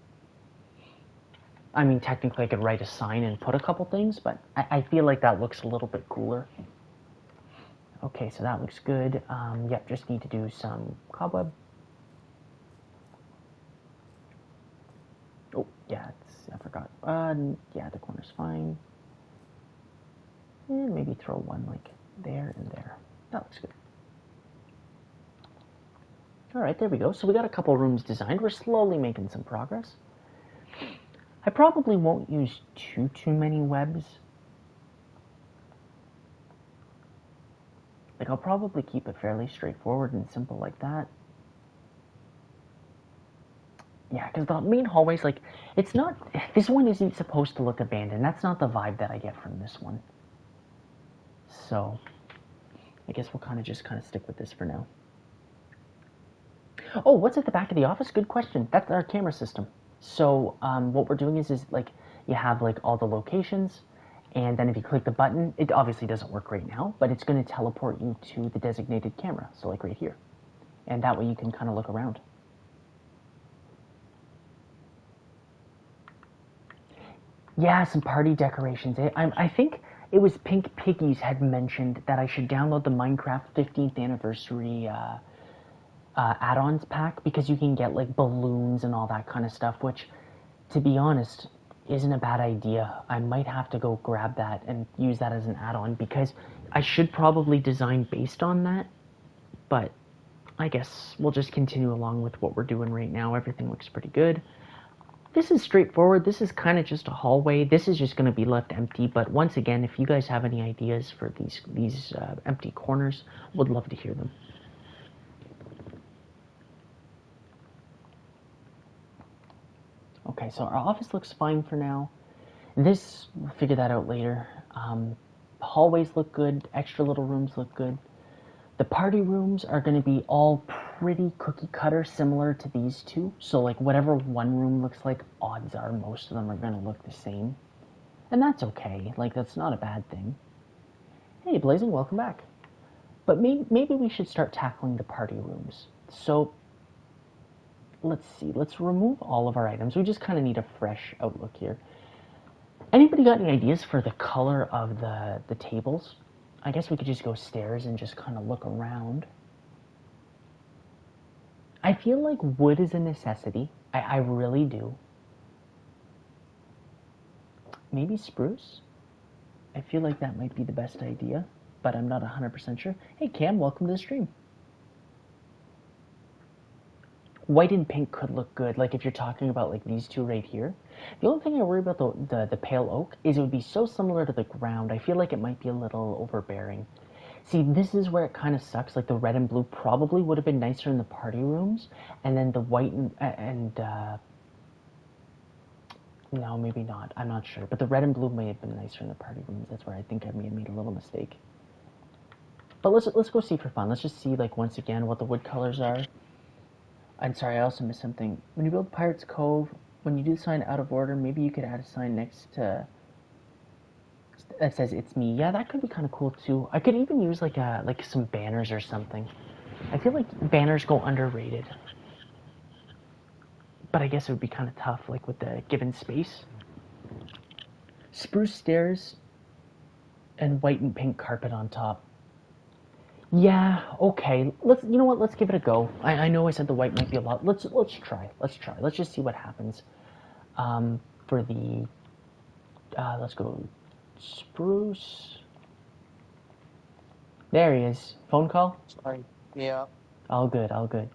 I mean, technically I could write a sign and put a couple things, but I feel like that looks a little bit cooler. Okay, so that looks good. Yep, just need to do some cobweb. Oh, yeah, I forgot. Yeah, the corner's fine. And maybe throw one like there and there. That looks good. All right, there we go. So we got a couple rooms designed. We're slowly making some progress. I probably won't use too many webs. Like, I'll probably keep it fairly straightforward and simple like that. Yeah, because the main hallways, like, it's not, this one isn't supposed to look abandoned. That's not the vibe that I get from this one. So, I guess we'll kind of stick with this for now. Oh, what's at the back of the office? Good question. That's our camera system. So what we're doing is like you have like all the locations, And then if you click the button, it obviously doesn't work right now, but it's going to teleport you to the designated camera, so like right here. And that way you can kind of look around. Yeah, some party decorations. I think it was Pink Piggies had mentioned that I should download the Minecraft 15th anniversary add-ons pack, because you can get like balloons and all that kind of stuff, which, to be honest, isn't a bad idea. I might have to go grab that and use that as an add-on, because I should probably design based on that, but I guess we'll just continue along with what we're doing right now. Everything looks pretty good. This is straightforward. This is kind of just a hallway. This is just going to be left empty, but once again, if you guys have any ideas for these empty corners, would love to hear them. Okay, so our office looks fine for now. This, we'll figure that out later. Hallways look good. Extra little rooms look good. The party rooms are going to be all pretty cookie cutter, similar to these two. So like whatever one room looks like, odds are most of them are going to look the same. And that's okay. Like, that's not a bad thing. Hey, Blazing, welcome back. But maybe we should start tackling the party rooms. So let's see. Let's remove all of our items. We just kind of need a fresh outlook here. Anybody got any ideas for the color of the tables? I guess we could just go stairs and just kind of look around. I feel like wood is a necessity. I really do. Maybe spruce? I feel like that might be the best idea, but I'm not 100% sure. Hey Cam, welcome to the stream. White and pink could look good, like if you're talking about like these two right here. The only thing I worry about the pale oak is it would be so similar to the ground. I feel like it might be a little overbearing. See, this is where it kind of sucks. Like the red and blue probably would have been nicer in the party rooms, and then the white and no, maybe not. I'm not sure. But the red and blue may have been nicer in the party rooms. That's where I think I may have made a little mistake. But let's go see for fun. Let's just see, like, once again what the wood colors are. I'm sorry, I also missed something. When you build Pirate's Cove, when you do the sign out of order, maybe you could add a sign next to that says "It's me." Yeah, that could be kind of cool too. I could even use like some banners or something. I feel like banners go underrated, but I guess it would be kind of tough, like with the given space. Spruce stairs and white and pink carpet on top. Yeah, okay. You know what? Let's give it a go. I know I said the white might be a lot. Let's try. Let's try. Let's just see what happens. For the let's go spruce. There he is. Phone call. Sorry. Yeah. All good. All good.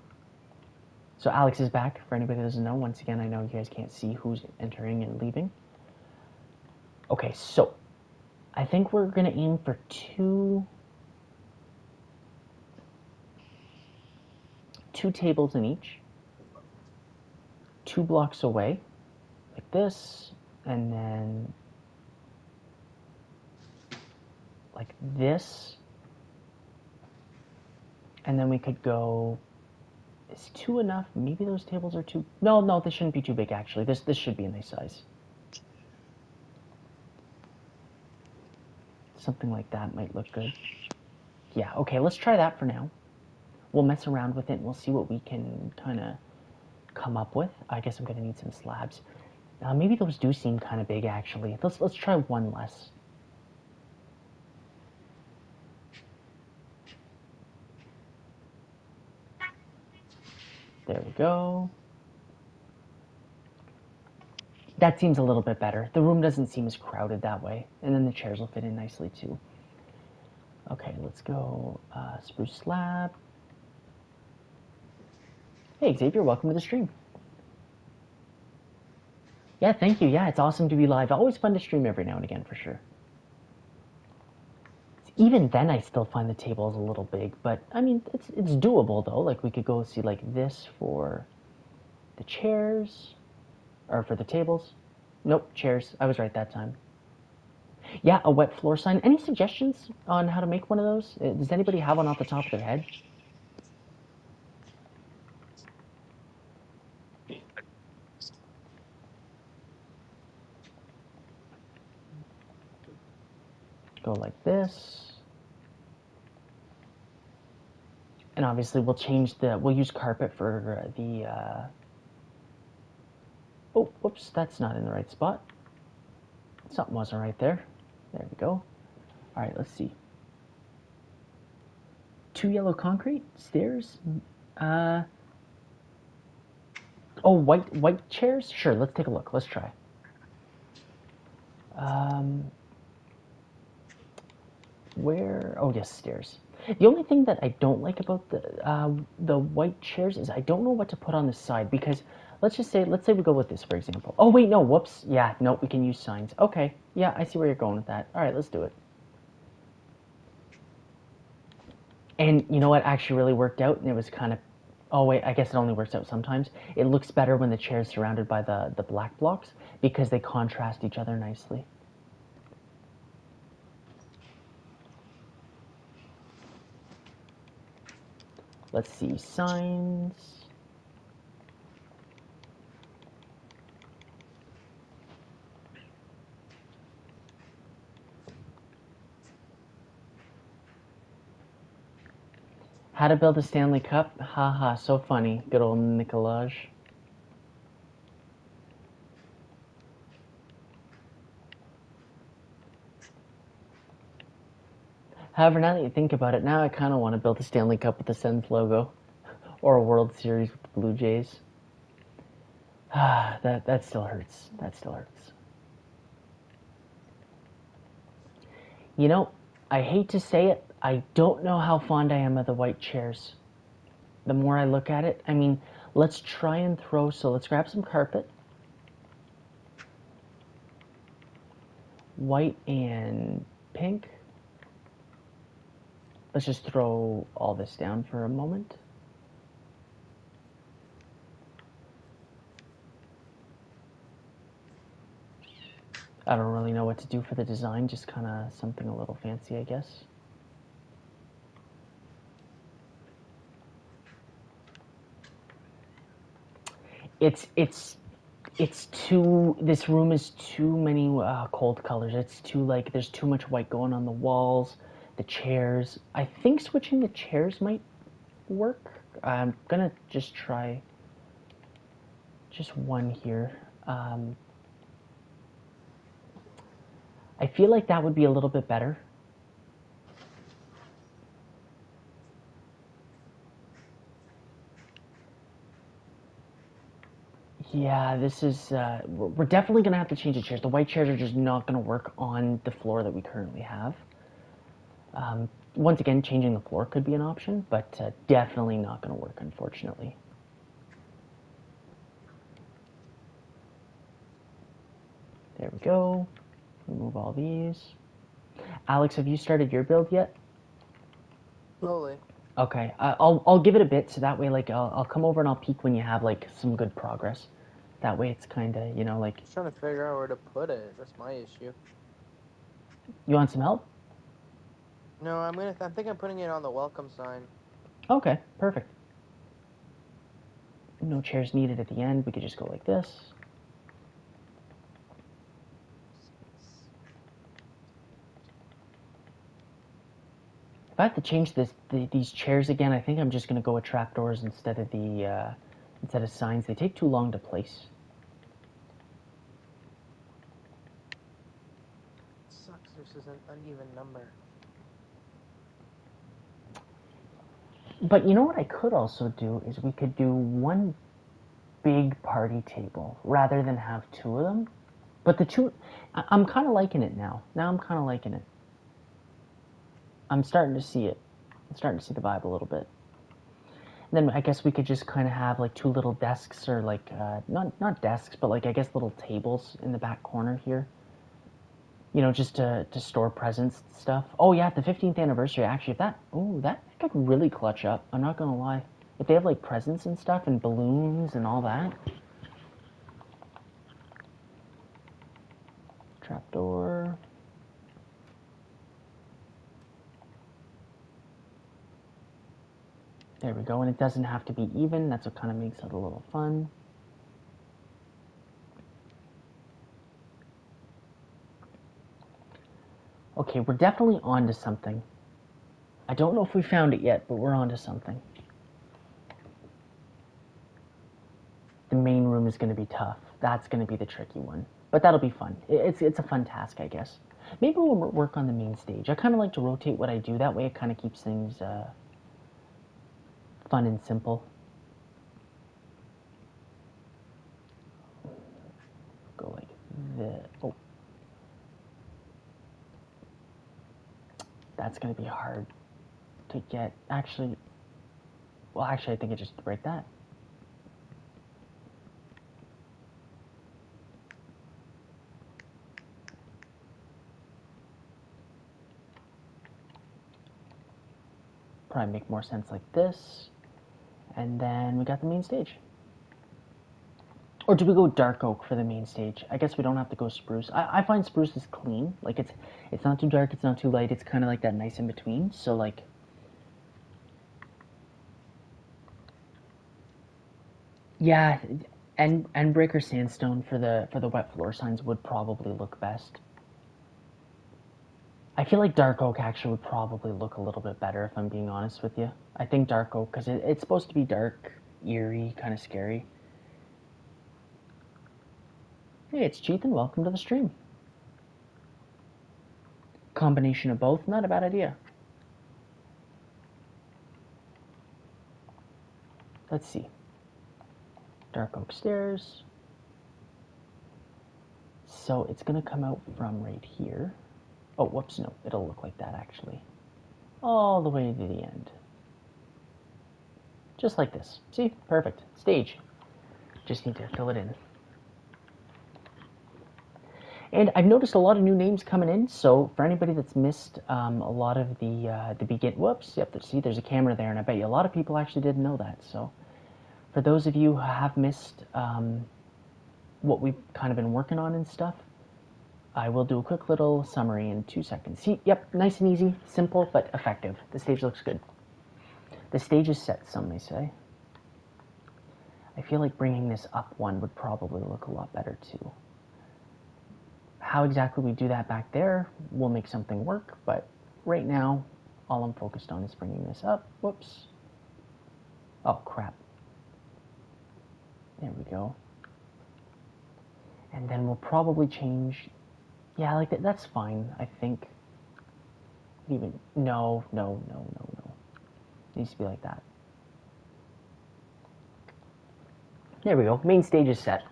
So Alex is back. For anybody that doesn't know, once again, I know you guys can't see who's entering and leaving. Okay, so I think we're gonna aim for two tables in each, 2 blocks away, like this, and then like this, and then we could go. Is 2 enough? Maybe those tables are too. No, this shouldn't be too big actually. This should be a nice size. Something like that might look good. Yeah, okay, let's try that for now. We'll mess around with it and we'll see what we can kind of come up with. I guess I'm gonna need some slabs. Maybe those do seem kind of big actually. Let's try one less. There we go. That seems a little bit better. The room doesn't seem as crowded that way. And then the chairs will fit in nicely too. Okay, let's go spruce slab. Hey Xavier, welcome to the stream. Yeah, thank you. Yeah, it's awesome to be live. Always fun to stream every now and again for sure. Even then, I still find the tables a little big, but I mean, it's doable though. Like we could go see like this for the chairs, or for the tables. Nope, chairs. I was right that time. Yeah, a wet floor sign. Any suggestions on how to make one of those? Does anybody have one off the top of their head? Go like this. And obviously we'll use carpet for oh, whoops, that's not in the right spot. Something wasn't right there. There we go. All right, let's see. 2 yellow concrete stairs. Oh, white chairs. Sure, let's take a look. Let's try. Where? Oh yes, stairs. The only thing that I don't like about the white chairs is I don't know what to put on the side because let's say we go with this for example. Oh wait, no, whoops. Yeah, no, we can use signs. Okay, yeah, I see where you're going with that. All right, let's do it. And you know what actually really worked out, and it was kind of, oh wait, I guess it only works out sometimes. It looks better when the chair is surrounded by the black blocks because they contrast each other nicely. Let's see, signs. How to build a Stanley Cup? Haha, so funny. Good old Nicolaj. However, now that you think about it, now I kind of want to build a Stanley Cup with the Sens logo. Or a World Series with the Blue Jays. That still hurts. That still hurts. You know, I hate to say it, I don't know how fond I am of the white chairs. The more I look at it, I mean, let's try and throw, so let's grab some carpet. White and pink. Let's just throw all this down for a moment. I don't really know what to do for the design, just kind of something a little fancy, I guess. It's too, this room is too many cold colors. It's too, like, there's too much white going on the walls, the chairs. I think switching the chairs might work. I'm gonna just try just one here. I feel like that would be a little bit better. Yeah, this is, we're definitely going to have to change the chairs. The white chairs are just not going to work on the floor that we currently have. Once again, changing the floor could be an option, but definitely not going to work, unfortunately. There we go. Remove all these. Alex, have you started your build yet? Slowly. Okay, I'll give it a bit, so that way, like, I'll come over and I'll peek when you have, like, some good progress. That way it's kind of, you know, like... Just trying to figure out where to put it. That's my issue. You want some help? No, I think I'm putting it on the welcome sign. Okay, perfect. No chairs needed at the end. We could just go like this. If I have to change these chairs again, I think I'm just going to go with trapdoors instead of signs. They take too long to place. Sucks. This is an uneven number. But you know what I could also do is we could do one big party table rather than have two of them. But the two, I'm kind of liking it now. Now I'm kind of liking it. I'm starting to see it. I'm starting to see the vibe a little bit. And then I guess we could just kind of have like two little desks or like, not desks, but like I guess little tables in the back corner here. You know, just to store presents and stuff. Oh yeah, the 15th anniversary, actually, if that could really clutch up. I'm not gonna lie. If they have like presents and stuff and balloons and all that. Trapdoor. There we go, and it doesn't have to be even. That's what kind of makes it a little fun. Okay, we're definitely onto something. I don't know if we found it yet, but we're onto something. The main room is going to be tough. That's going to be the tricky one. But that'll be fun. It's a fun task, I guess. Maybe we'll work on the main stage. I kind of like to rotate what I do. That way it kind of keeps things fun and simple. Go like this. Oh. That's going to be hard to get. Actually, I think I just break that. Probably make more sense like this. And then we got the main stage. Or do we go dark oak for the main stage? I guess we don't have to go spruce. I find spruce is clean. Like it's not too dark, it's not too light. It's kind of like that nice in between. So like, yeah, and breaker sandstone for the wet floor signs would probably look best. I feel like dark oak actually would probably look a little bit better if I'm being honest with you. I think dark oak because it's supposed to be dark, eerie, kind of scary. Hey, it's Cheethan. Welcome to the stream. Combination of both, not a bad idea. Let's see. Dark oak stairs. So it's going to come out from right here. Oh, whoops, no. It'll look like that, actually. All the way to the end. Just like this. See? Perfect. Stage. Just need to fill it in. And I've noticed a lot of new names coming in, so for anybody that's missed a lot of the begin... Whoops, yep, see, there's a camera there, and I bet you a lot of people actually didn't know that. So for those of you who have missed what we've kind of been working on and stuff, I will do a quick little summary in 2 seconds. See, yep, nice and easy, simple, but effective. The stage looks good. The stage is set, some may say. I feel like bringing this up one would probably look a lot better too. How exactly we do that back there, we'll make something work, but right now, all I'm focused on is bringing this up. Whoops. Oh, crap. There we go. And then we'll probably change... Yeah, like that's fine, I think. Even... No. It needs to be like that. There we go. Main stage is set.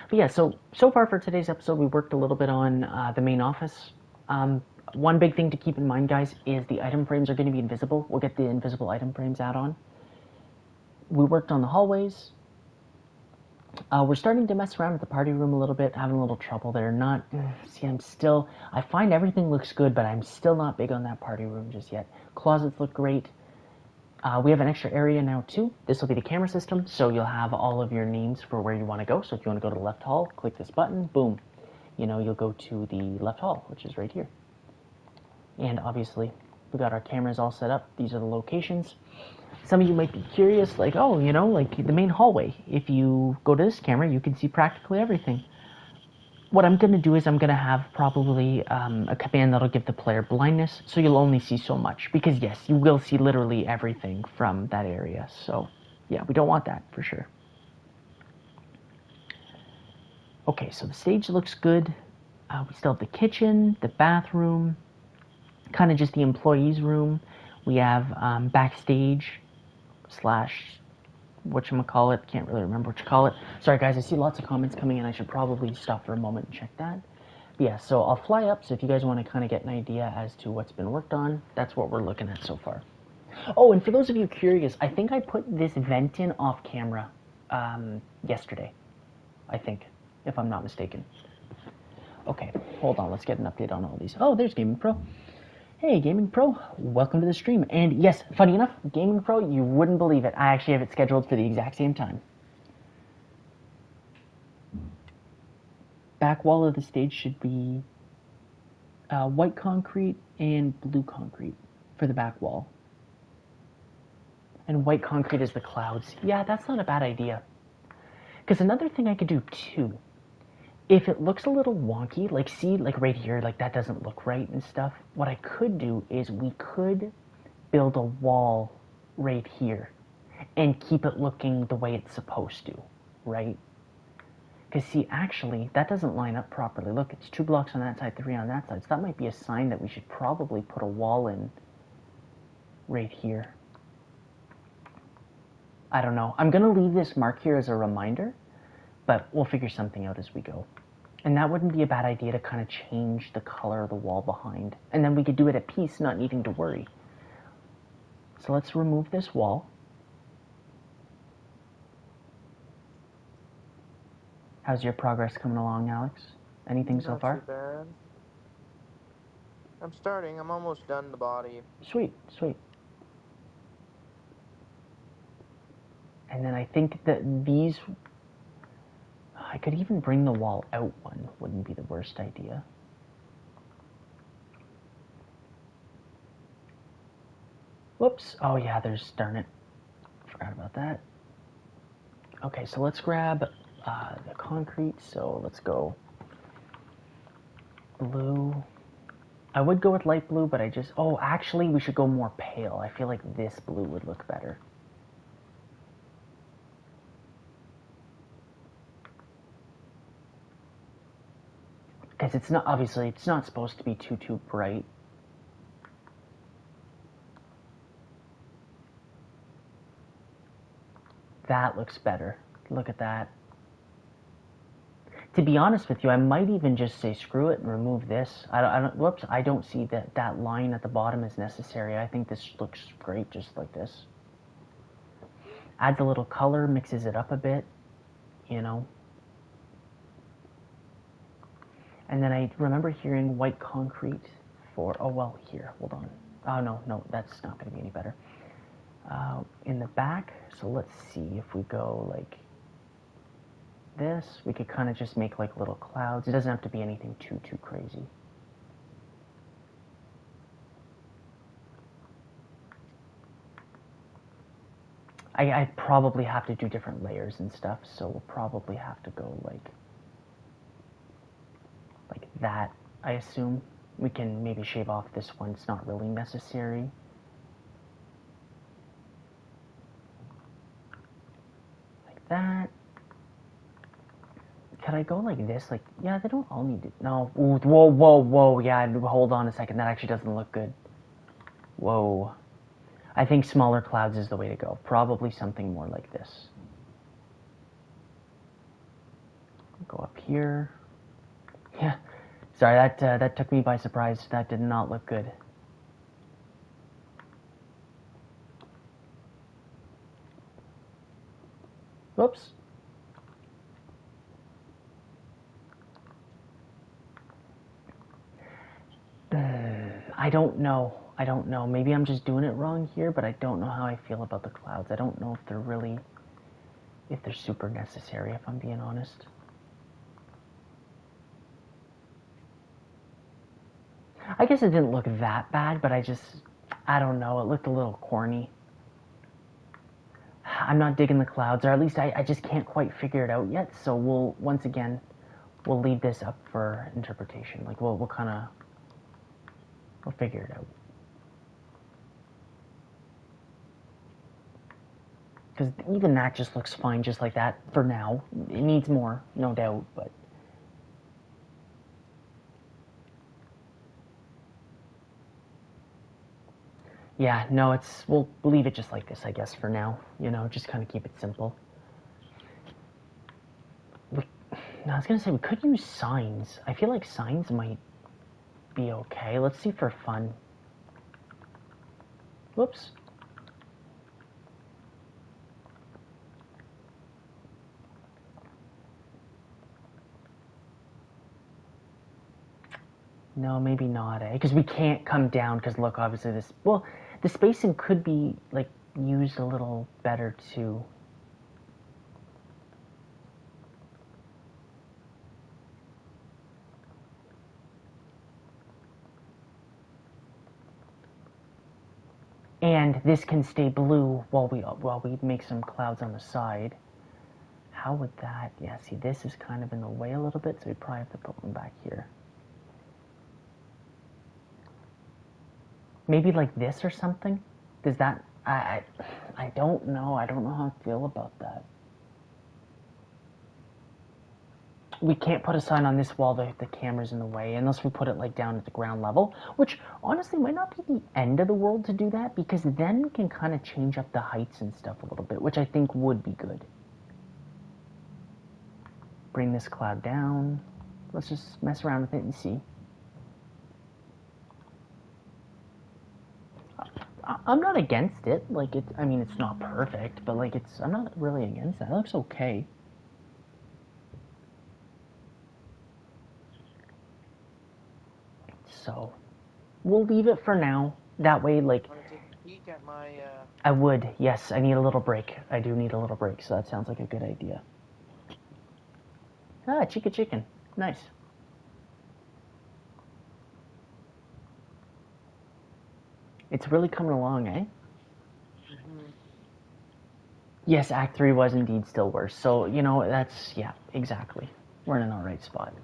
But yeah, so far for today's episode, we worked a little bit on the main office. One big thing to keep in mind, guys, is the item frames are going to be invisible. We'll get the invisible item frames add-on. We worked on the hallways. We're starting to mess around with the party room a little bit, having a little trouble there. See, I find everything looks good, but I'm still not big on that party room just yet. Closets look great. We have an extra area now too. This will be the camera system, so you'll have all of your names for where you want to go. So if you want to go to the left hall, click this button, boom. You'll go to the left hall, which is right here. And obviously, we got our cameras all set up. These are the locations. Some of you might be curious, like, oh, like the main hallway. If you go to this camera, you can see practically everything. What I'm going to do is I'm going to have probably a command that'll give the player blindness, so you'll only see so much. Because yes, you will see literally everything from that area. So yeah, we don't want that for sure. Okay, so the stage looks good. We still have the kitchen, the bathroom, kind of just the employees' room. We have backstage / whatchamacallit, can't really remember what you call it. Sorry guys, I see lots of comments coming in. I should probably stop for a moment and check that. But yeah, so I'll fly up, so if you guys want to kind of get an idea as to what's been worked on, that's what we're looking at so far. Oh, and for those of you curious, I think I put this vent in off camera yesterday, I think, if I'm not mistaken. Okay, hold on, let's get an update on all these. Oh, there's Gaming Pro. Hey, Gaming Pro, welcome to the stream. And yes, funny enough, Gaming Pro, you wouldn't believe it. I actually have it scheduled for the exact same time. Back wall of the stage should be white concrete and blue concrete for the back wall. And white concrete is the clouds. Yeah, that's not a bad idea. Because another thing I could do too if it looks a little wonky, like see, like right here, like that doesn't look right and stuff, what I could do is we could build a wall right here and keep it looking the way it's supposed to, right? Because see, actually, that doesn't line up properly. Look, it's 2 blocks on that side, 3 on that side. So that might be a sign that we should probably put a wall in right here. I don't know. I'm going to leave this mark here as a reminder, but we'll figure something out as we go. And that wouldn't be a bad idea to kind of change the color of the wall behind. And then we could do it at peace, not needing to worry. So let's remove this wall. How's your progress coming along, Alex? Anything so far? Not too bad. I'm starting. I'm almost done the body. Sweet, sweet. And then I think that these... I could even bring the wall out one. Wouldn't be the worst idea. Whoops. Oh yeah, there's... Darn it. Forgot about that. Okay, so let's grab the concrete. So let's go blue. I would go with light blue, but I just... Oh, actually, we should go more pale. I feel like this blue would look better. Because it's not... Obviously, it's not supposed to be too bright. That looks better. Look at that. To be honest with you, I might even just say screw it and remove this. Whoops, I don't see that line at the bottom is necessary. I think this looks great just like this. Adds a little color, mixes it up a bit, you know. And then I remember hearing white concrete for, oh well, here, hold on. Oh no, that's not going to be any better. In the back, so let's see if we go like this, we could kind of just make like little clouds. It doesn't have to be anything too crazy. I probably have to do different layers and stuff, so we'll probably have to go like that, I assume. We can maybe shave off this one, it's not really necessary. Like that. Could I go like this? Like, yeah, they don't all need to... No. Ooh, whoa. Yeah, hold on a second. That actually doesn't look good. Whoa. I think smaller clouds is the way to go. Probably something more like this. Go up here. Yeah. Sorry, that took me by surprise. That did not look good. Whoops. I don't know. Maybe I'm just doing it wrong here, but I don't know how I feel about the clouds. I don't know if they're super necessary, if I'm being honest. I guess it didn't look that bad, but I don't know. It looked a little corny. I'm not digging the clouds, or at least I just can't quite figure it out yet. So once again, we'll leave this up for interpretation. Like we'll figure it out. Because even that just looks fine just like that for now. It needs more, no doubt, but... Yeah, no, we'll leave it just like this, I guess, for now. You know, just kind of keep it simple. I was going to say, we could use signs. I feel like signs might be okay. Let's see for fun. Whoops. No, maybe not, eh? Because we can't come down, because look, obviously this... Well, the spacing could be, like, used a little better, too. And this can stay blue while we make some clouds on the side. How would that... Yeah, see, this is kind of in the way a little bit, so we probably have to put one back here. Maybe like this or something? Does that... I don't know. I don't know how I feel about that. We can't put a sign on this wall that the camera's in the way unless we put it like down at the ground level, which honestly might not be the end of the world to do that, because then we can kind of change up the heights and stuff a little bit, which I think would be good. Bring this cloud down. Let's just mess around with it and see. I'm not against it. Like, I mean, it's not perfect, but like, I'm not really against that. It looks okay. So, we'll leave it for now. That way, like... Want to take a peek at my... I would, yes. I need a little break. I do need a little break, so that sounds like a good idea. Ah, chicken. Nice. It's really coming along, eh? Mm-hmm. Yes, Act 3 was indeed still worse. So, you know, that's... Yeah, exactly. We're in an alright spot.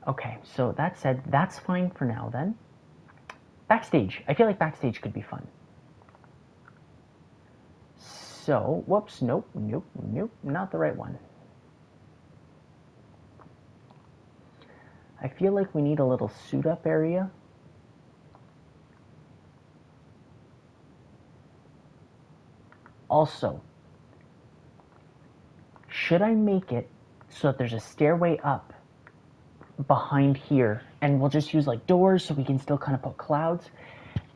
Okay, so that said, that's fine for now, then. Backstage. I feel like backstage could be fun. So, whoops, nope, not the right one. I feel like we need a little suit-up area. Also, should I make it so that there's a stairway up behind here, and we'll just use like doors so we can still kind of put clouds,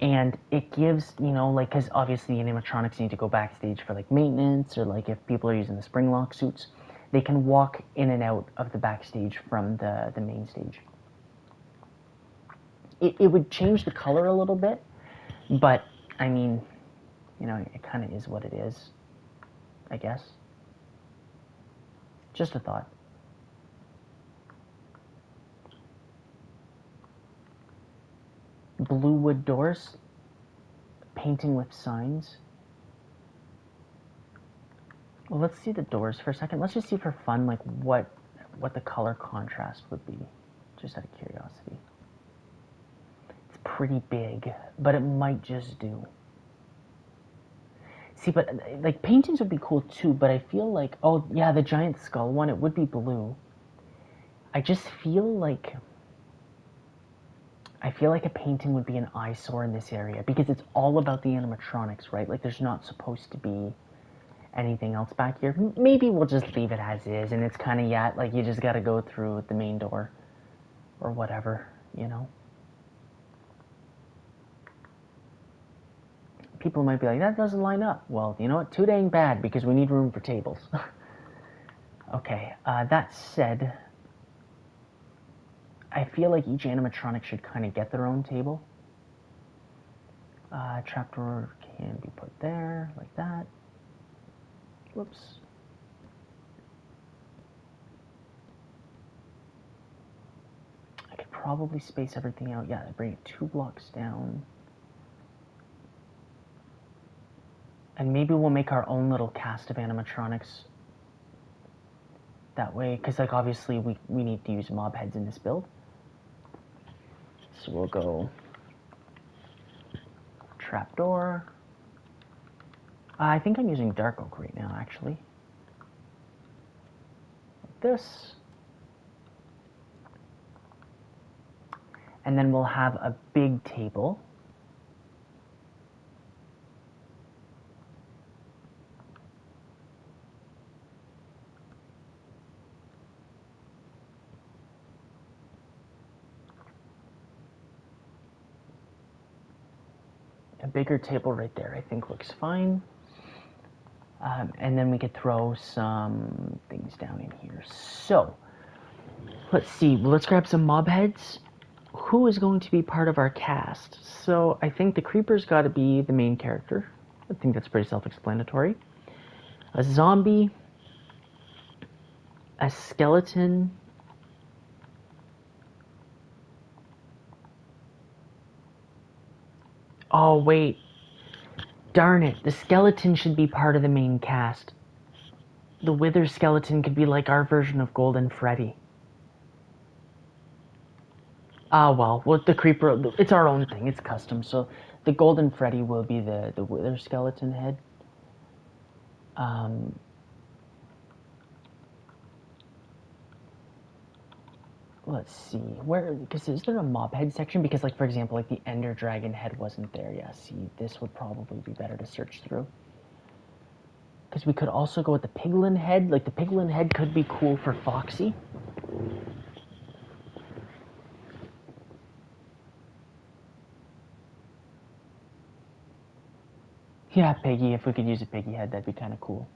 and it gives, you know, like, because obviously animatronics need to go backstage for like maintenance, or like if people are using the spring lock suits, they can walk in and out of the backstage from the main stage. It would change the color a little bit, but I mean, you know, it kind of is what it is, I guess. Just a thought. Blue wood doors, painting with signs. Well, let's see the doors for a second. Let's just see for fun, like what the color contrast would be, just out of curiosity. It's pretty big, but it might just do. See, but like paintings would be cool too, but I feel like, oh yeah, the giant skull one, it would be blue. I just feel like a painting would be an eyesore in this area, because it's all about the animatronics, right? Like, there's not supposed to be anything else back here. Maybe we'll just leave it as is, and it's kind of, yeah, like, you just gotta go through the main door, or whatever, you know? People might be like, that doesn't line up. Well, you know what? Too dang bad, because we need room for tables. Okay, that said, I feel like each animatronic should kind of get their own table. Trapdoor can be put there, like that. Whoops. I could probably space everything out. Yeah, bring it 2 blocks down. And maybe we'll make our own little cast of animatronics. That way, because like obviously we need to use mob heads in this build. So we'll go trapdoor. I think I'm using dark oak right now, actually. Like this. And then we'll have a big table. A bigger table right there, I think looks fine. And then we could throw some things down in here. So, let's see. Let's grab some mob heads. Who is going to be part of our cast? So, I think the creeper's got to be the main character. I think that's pretty self-explanatory. A zombie. A skeleton. Oh, wait. Darn it. The skeleton should be part of the main cast. the Wither skeleton could be like our version of Golden Freddy. Well, with the Creeper, it's our own thing. It's custom. So the Golden Freddy will be the Wither skeleton head. Let's see, where, because is there a mob head section? Because, like, for example, like the Ender Dragon head wasn't there. Yeah, see, this would probably be better to search through. Because we could also go with the Piglin head. Like, the Piglin head could be cool for Foxy. Yeah, Piggy, if we could use a Piggy head, that'd be kind of cool.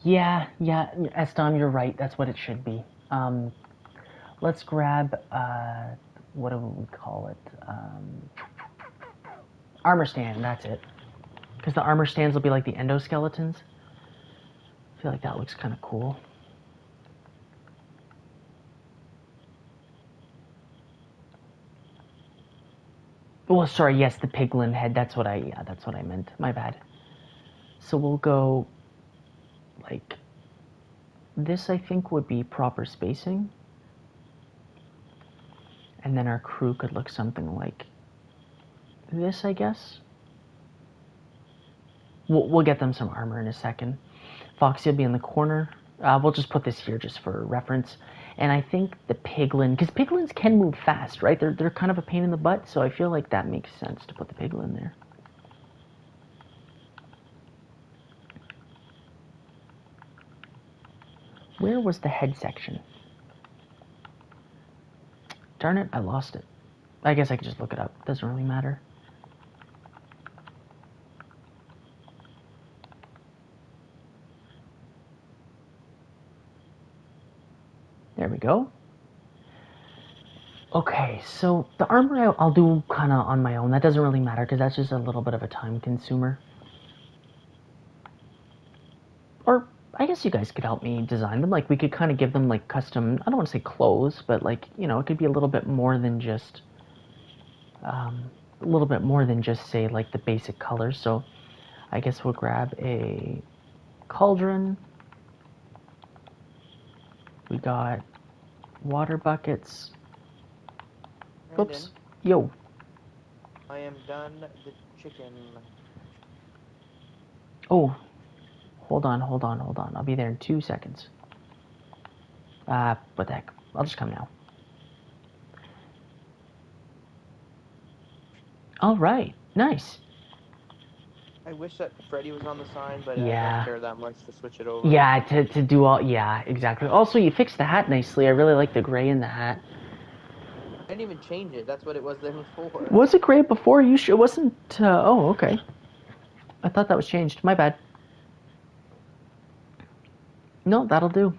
Yeah, Estom, you're right. That's what it should be. Let's grab, what do we call it? Armor stand, that's it. Because the armor stands will be like the endoskeletons. I feel like that looks kind of cool. Well, sorry, yes, the Piglin head. That's what I meant. My bad. So we'll go, like, this I think would be proper spacing. And then our crew could look something like this, I guess. We'll get them some armor in a second. Foxy will be in the corner. We'll just put this here just for reference. And I think the Piglin, because Piglins can move fast, right? They're kind of a pain in the butt, so I feel like that makes sense to put the Piglin there. Where was the head section? Darn it, I lost it. I guess I could just look it up. Doesn't really matter. There we go. Okay, so the armor I'll do kind of on my own. That doesn't really matter because that's just a little bit of a time consumer. Or I guess you guys could help me design them. Like we could kind of give them like custom, I don't want to say clothes, but like, you know, it could be a little bit more than just, say like the basic colors. So I guess we'll grab a cauldron. We got water buckets. Brandon, Oops. Yo. I am done the chicken. Oh. Hold on. I'll be there in 2 seconds. What the heck? I'll just come now. Alright. Nice. I wish that Freddy was on the sign, but Yeah. I don't care that much to switch it over. Yeah, to do all... Yeah, exactly. Also, you fixed the hat nicely. I really like the gray in the hat. I didn't even change it. That's what it was there before. Was it gray before? You sure? It wasn't... oh, okay. I thought that was changed. My bad. No, that'll do.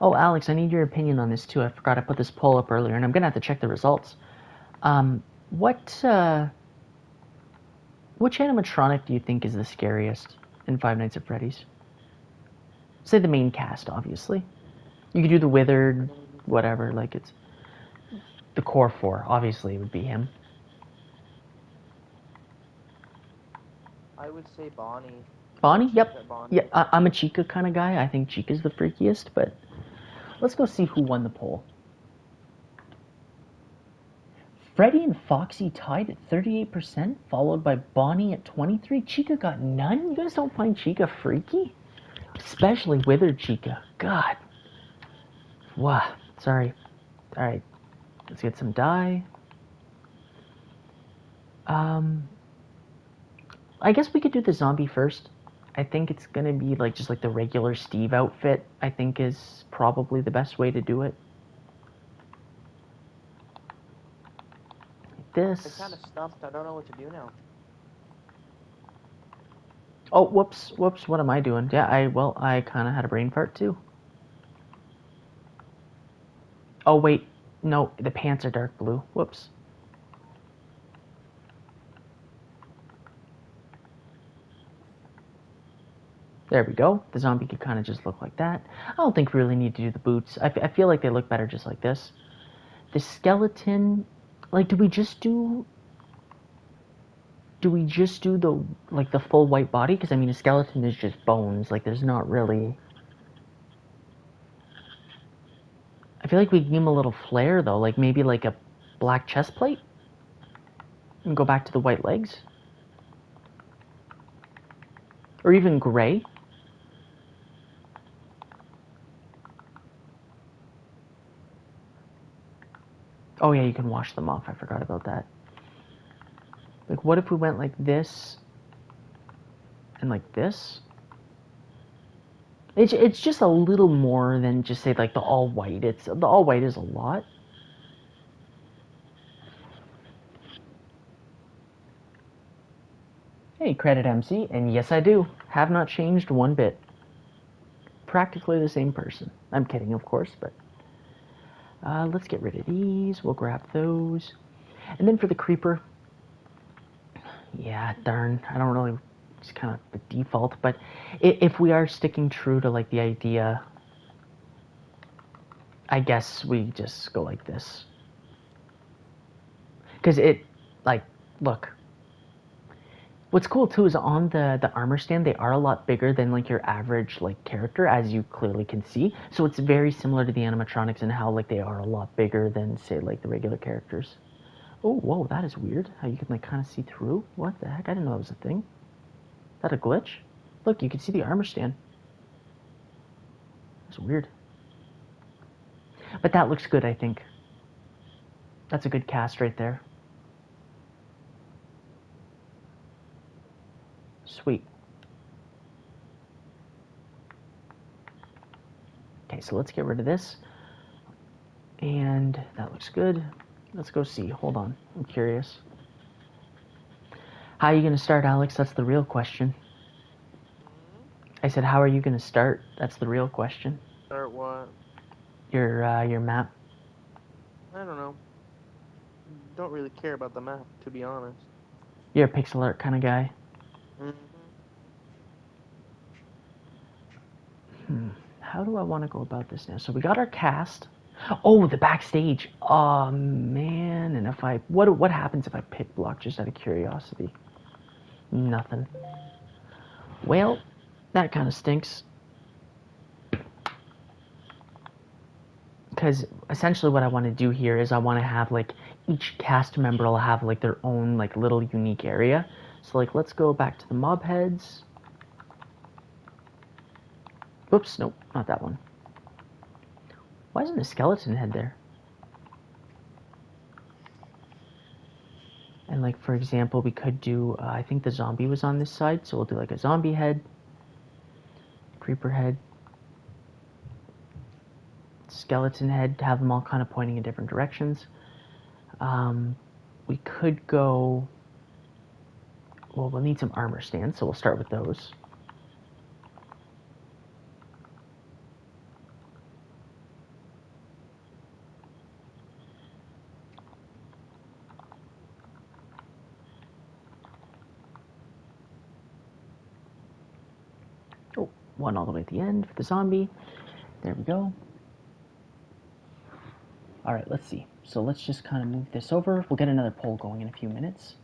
Oh, Alex, I need your opinion on this, too. I forgot I put this poll up earlier, and I'm going to have to check the results. Which animatronic do you think is the scariest in Five Nights at Freddy's? Say the main cast, obviously. You could do the Withered, whatever, like it's... The core four, obviously, would be him. I would say Bonnie. Bonnie? Yep. Bonnie. Yeah, I'm a Chica kind of guy. I think Chica's the freakiest, but... Let's go see who won the poll. Freddy and Foxy tied at 38%, followed by Bonnie at 23%. Chica got none? You guys don't find Chica freaky? Especially Withered Chica. God. Wow. Sorry. Alright. Let's get some dye. I guess we could do the zombie first. I think it's gonna be like just like the regular Steve outfit, I think is probably the best way to do it. This. I'm kind of stumped. I don't know what to do now. Oh, whoops. What am I doing? Yeah, I kind of had a brain fart too. Oh, wait. No, the pants are dark blue. Whoops. There we go. The zombie could kind of just look like that. I don't think we really need to do the boots. I feel like they look better just like this. The skeleton... Like, do we just do... do we just do the full white body? Because I mean, a skeleton is just bones. Like, there's not really. I feel like we give him a little flair though, like maybe like a black chest plate, and go back to the white legs, or even gray. Oh yeah, you can wash them off. I forgot about that. Like, what if we went like this and like this? It's just a little more than just say like the all white. It's the all white is a lot. Hey, Credit MC, and yes I do. Have not changed one bit. Practically the same person. I'm kidding, of course, but let's get rid of these. We'll grab those. And then for the creeper, yeah, darn, I don't really, it's kind of the default, but if we are sticking true to like the idea, I guess we just go like this. Because it, like, look, what's cool too is on the armor stand, they are a lot bigger than like your average like character, as you clearly can see. So it's very similar to the animatronics and how like they are a lot bigger than say like the regular characters. Oh, whoa, that is weird. How you can like kind of see through. What the heck? I didn't know that was a thing. Is that a glitch? Look, you can see the armor stand. That's weird. But that looks good, I think. That's a good cast right there. Sweet. Okay, so let's get rid of this. And that looks good. Let's go see. Hold on. I'm curious. How are you going to start, Alex? That's the real question. I said, how are you going to start? That's the real question. Start what? Your map. I don't know. Don't really care about the map, to be honest. You're a pixel art kind of guy. How do I want to go about this now? So we got our cast. Oh, the backstage. Oh man, and if I what happens if I pick block just out of curiosity? Nothing. Well, that kind of stinks. Because essentially what I want to do here is I want to have like each cast member will have like their own like little unique area. So like let's go back to the mob heads. Whoops, nope, not that one. Why isn't a skeleton head there? And like for example, we could do I think the zombie was on this side, so we'll do like a zombie head, creeper head, skeleton head, have them all kind of pointing in different directions. We could go, well, we'll need some armor stands, so we'll start with those. Oh, one all the way at the end for the zombie. There we go. All right, let's see. So let's just kind of move this over. We'll get another poll going in a few minutes.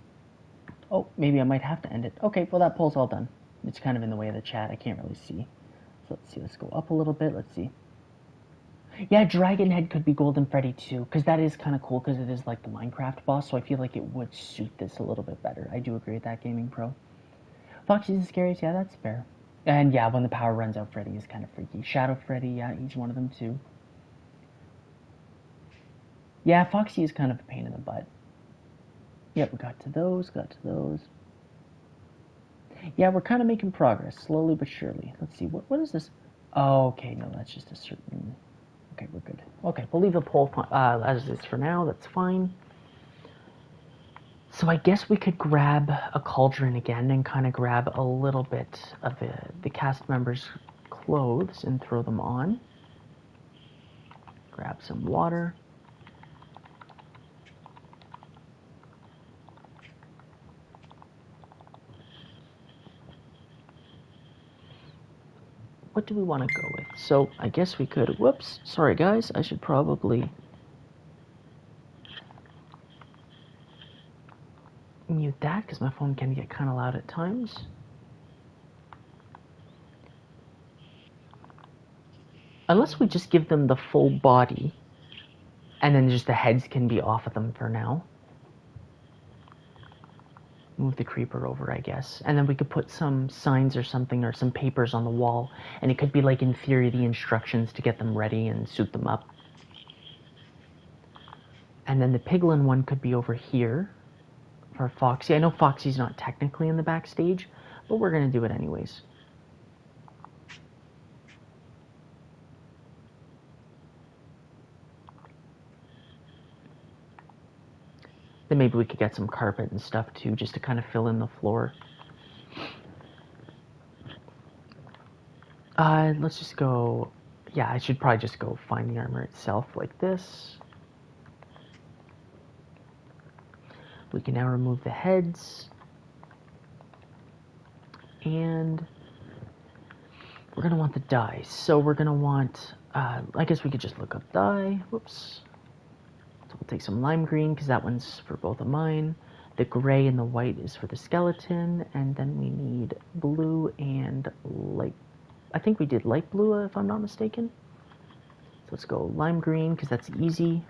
Oh, maybe I might have to end it. Okay, well, that poll's all done. It's kind of in the way of the chat. I can't really see. So let's see. Let's go up a little bit. Let's see. Yeah, Dragon Head could be Golden Freddy too, because that is kind of cool because it is like the Minecraft boss, so I feel like it would suit this a little bit better. I do agree with that, Gaming Pro. Foxy's the scariest. Yeah, that's fair. And yeah, when the power runs out, Freddy is kind of freaky. Shadow Freddy, yeah, each one of them too. Yeah, Foxy is kind of a pain in the butt. Yep, we got to those, Yeah, we're kind of making progress, slowly but surely. Let's see, what is this? Oh, okay, no, that's just a certain... Okay, we're good. Okay, we'll leave the poll as is for now, that's fine. So I guess we could grab a cauldron again and kind of grab a little bit of the cast members' clothes and throw them on. Grab some water. What do we want to go with? So I guess we could, whoops, sorry guys, I should probably... mute that because my phone can get kind of loud at times. Unless we just give them the full body, and then just the heads can be off of them for now. Move the creeper over, I guess. And then we could put some signs or something, or some papers on the wall, and it could be like, in theory, the instructions to get them ready and suit them up. And then the piglin one could be over here for Foxy. I know Foxy's not technically in the backstage, but we're going to do it anyways. Then maybe we could get some carpet and stuff too, just to kind of fill in the floor. Let's just go... Yeah, I should probably just go find the armor itself like this. We can now remove the heads. And we're going to want the dye. So we're going to want... I guess we could just look up dye. Whoops. So we'll take some lime green, because that one's for both of mine. The gray and the white is for the skeleton. And then we need blue and light... I think we did light blue, if I'm not mistaken. So let's go lime green, because that's easy.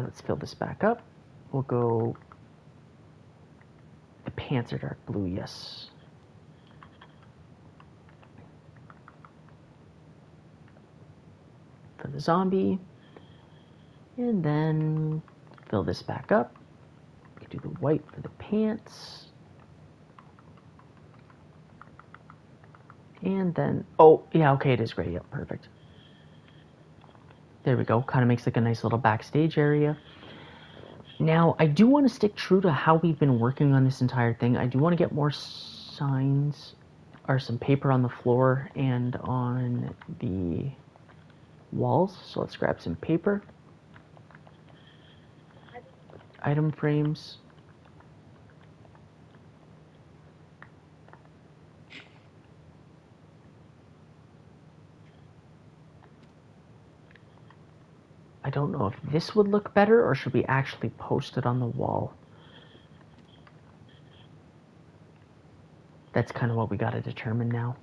Let's fill this back up. We'll go... The pants are dark blue, yes. For the zombie. And then fill this back up. We can do the white for the pants. And then, oh, yeah, okay, it is gray. Yep, perfect. There we go. Kind of makes like a nice little backstage area. Now, I do want to stick true to how we've been working on this entire thing. I do want to get more signs or some paper on the floor and on the walls. So let's grab some paper. Item frames. I don't know if this would look better, or should we actually post it on the wall? That's kind of what we got to determine now.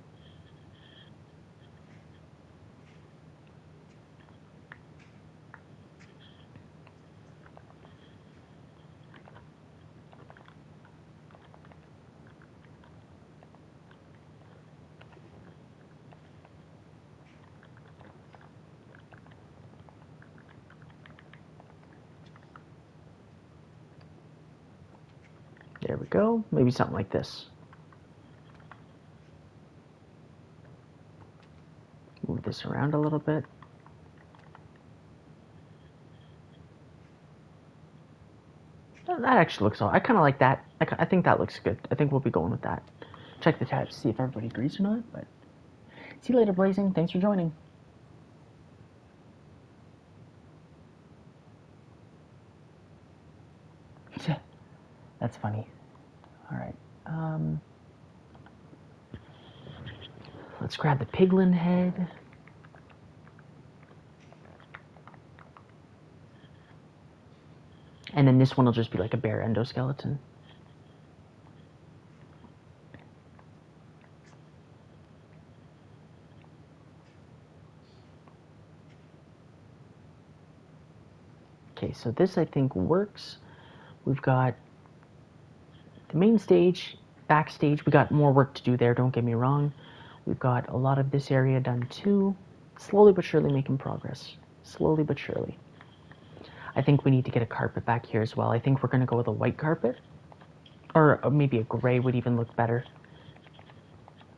There we go. Maybe something like this. Move this around a little bit. That actually looks all... I kind of like that. I think that looks good. I think we'll be going with that. Check the tabs, see if everybody agrees or not. But see you later, Blazing. Thanks for joining. That's funny. All right. Let's grab the piglin head. And then this one will just be like a bare endoskeleton. Okay, so this I think works. We've got the main stage, backstage. We got more work to do there, don't get me wrong. We've got a lot of this area done too. Slowly but surely making progress. Slowly but surely. I think we need to get a carpet back here as well. I think we're going to go with a white carpet. Or maybe a gray would even look better.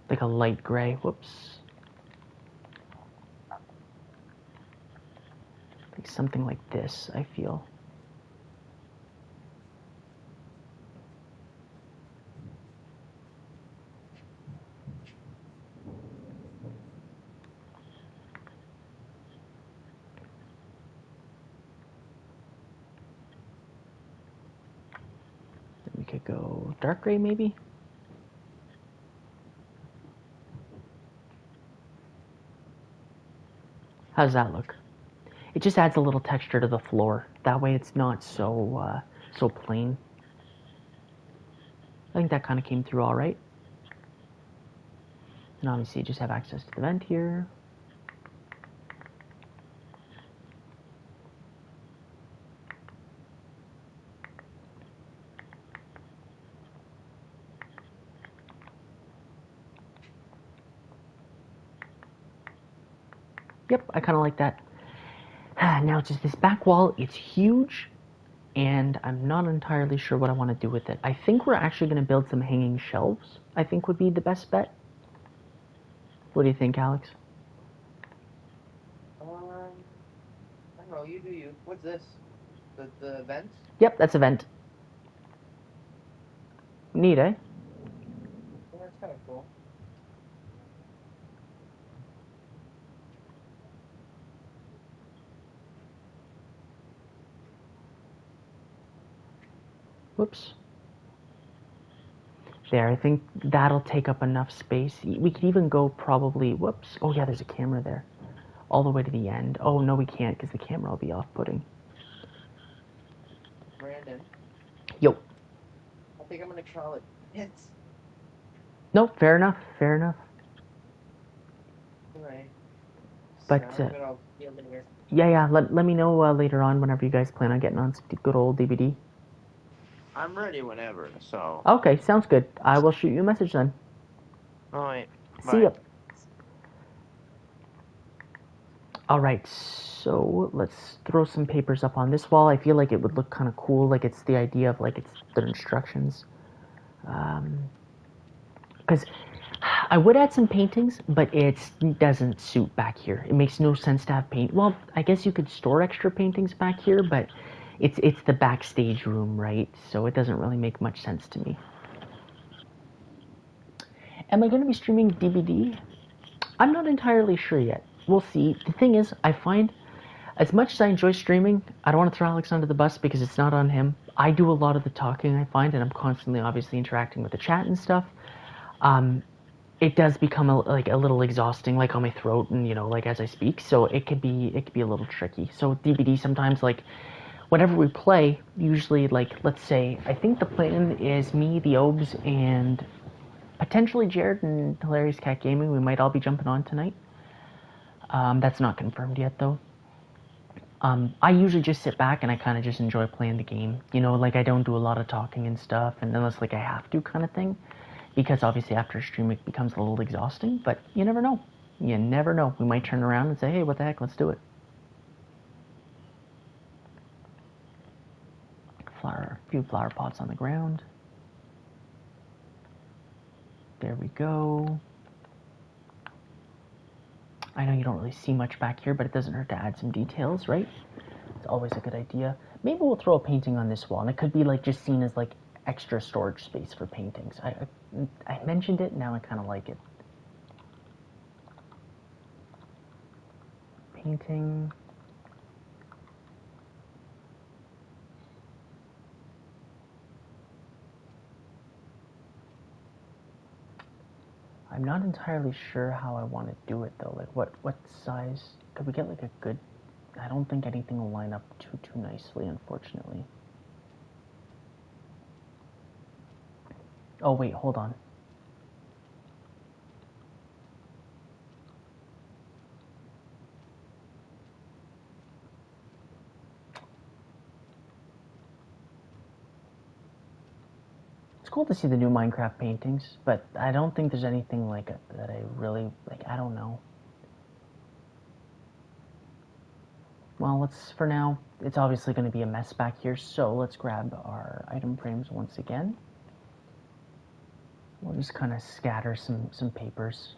Like a light gray. Whoops. Like something like this, I feel. We could go dark gray maybe. How does that look? It just adds a little texture to the floor. That way it's not so so plain. I think that kind of came through all right. And obviously you just have access to the vent here. Yep, I kind of like that. Now just this back wall, it's huge, and I'm not entirely sure what I want to do with it. I think we're actually going to build some hanging shelves, I think would be the best bet. What do you think, Alex? I don't know. You do you. What's this? The vent? Yep, that's a vent. Neat, eh? Yeah, that's kind of cool. Whoops. There, I think that'll take up enough space. We could even go probably, whoops. Oh yeah, there's a camera there. All the way to the end. Oh no, we can't because the camera will be off-putting. Brandon, Yo. I think I'm gonna call it hits. No, fair enough, fair enough. Anyway, But sounds good. I'll see you later. yeah, let me know later on whenever you guys plan on getting on some good old DVD. I'm ready whenever, so. Okay, sounds good. I will shoot you a message then. Alright. See ya. Alright, so let's throw some papers up on this wall. I feel like it would look kind of cool, like it's the idea of like it's the instructions. Because I would add some paintings, but it doesn't suit back here. It makes no sense to have paint. Well, I guess you could store extra paintings back here, but it's the backstage room, right? So it doesn't really make much sense to me. Am I going to be streaming DVD? I'm not entirely sure yet. We'll see. The thing is, I find as much as I enjoy streaming, I don't want to throw Alex under the bus because it's not on him. I do a lot of the talking, I find, and I'm constantly obviously interacting with the chat and stuff. It does become like a little exhausting, like on my throat and like as I speak. So it could be a little tricky. So with DVD sometimes, like whenever we play, usually like let's say I think the plan is me, the Obes, and potentially Jared and Hilarious Cat Gaming. We might all be jumping on tonight. That's not confirmed yet though. I usually just sit back and I kind of just enjoy playing the game. Like I don't do a lot of talking and stuff, and unless like I have to kind of thing. Because obviously after a stream it becomes a little exhausting, but you never know. You never know. We might turn around and say, hey, what the heck, let's do it. A few flower pots on the ground. There we go. I know you don't really see much back here, but it doesn't hurt to add some details, right? It's always a good idea. Maybe we'll throw a painting on this wall, and it could be like just seen as like extra storage space for paintings. I mentioned it, now I kind of like it. Painting. I'm not entirely sure how I want to do it though. Like what size? Could we get like a good... I don't think anything will line up too nicely, unfortunately. Oh wait, hold on. It's cool to see the new Minecraft paintings, but I don't think there's anything like that I really like. I don't know. Well, for now, it's obviously going to be a mess back here, so let's grab our item frames once again. We'll just kind of scatter some papers.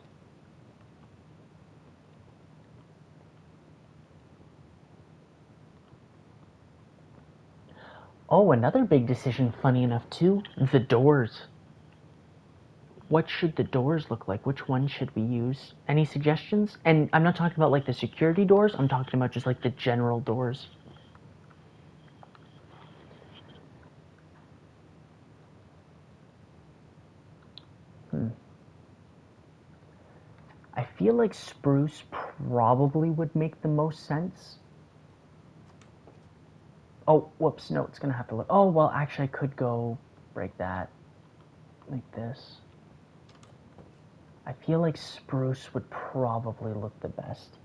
Oh, another big decision, funny enough too, the doors. What should the doors look like? Which one should we use? Any suggestions? And I'm not talking about like the security doors, I'm talking about just like the general doors. I feel like spruce probably would make the most sense. Oh, whoops, no, it's gonna have to look. Oh, well, actually, I could go break that like this. I feel like spruce would probably look the best.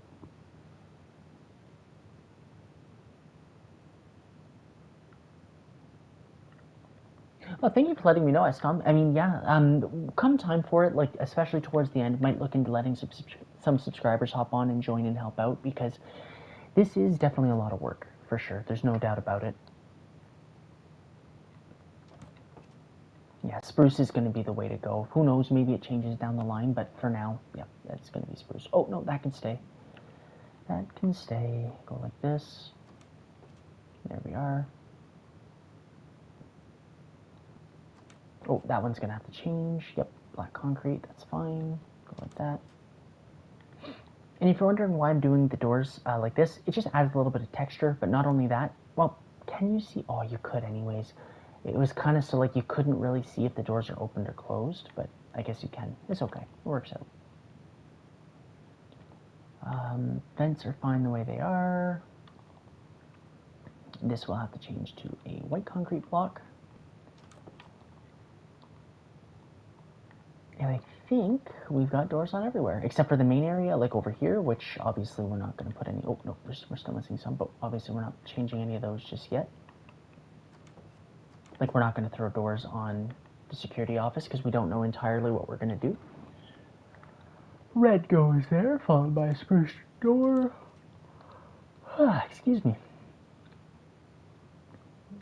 Well, thank you for letting me know, Escom. I mean, yeah, come time for it, like, especially towards the end, might look into letting some subscribers hop on and join and help out, because this is definitely a lot of work, for sure. There's no doubt about it. Yeah, spruce is going to be the way to go. Who knows, maybe it changes down the line, but for now, yeah, that's going to be spruce. Oh, no, that can stay. That can stay. Go like this. There we are. Oh, that one's going to have to change. Yep, black concrete, that's fine. Go like that. And if you're wondering why I'm doing the doors like this, it just adds a little bit of texture, but not only that, well, can you see? Oh, you could anyways. It was kind of so like you couldn't really see if the doors are opened or closed, but I guess you can. It's okay. It works out. Vents are fine the way they are. This will have to change to a white concrete block. And I think we've got doors on everywhere, except for the main area, like over here, which obviously we're not going to put any... Oh, no, we're still missing some, but obviously we're not changing any of those just yet. Like, we're not going to throw doors on the security office because we don't know entirely what we're going to do. Red goes there, followed by a spruce door. Excuse me.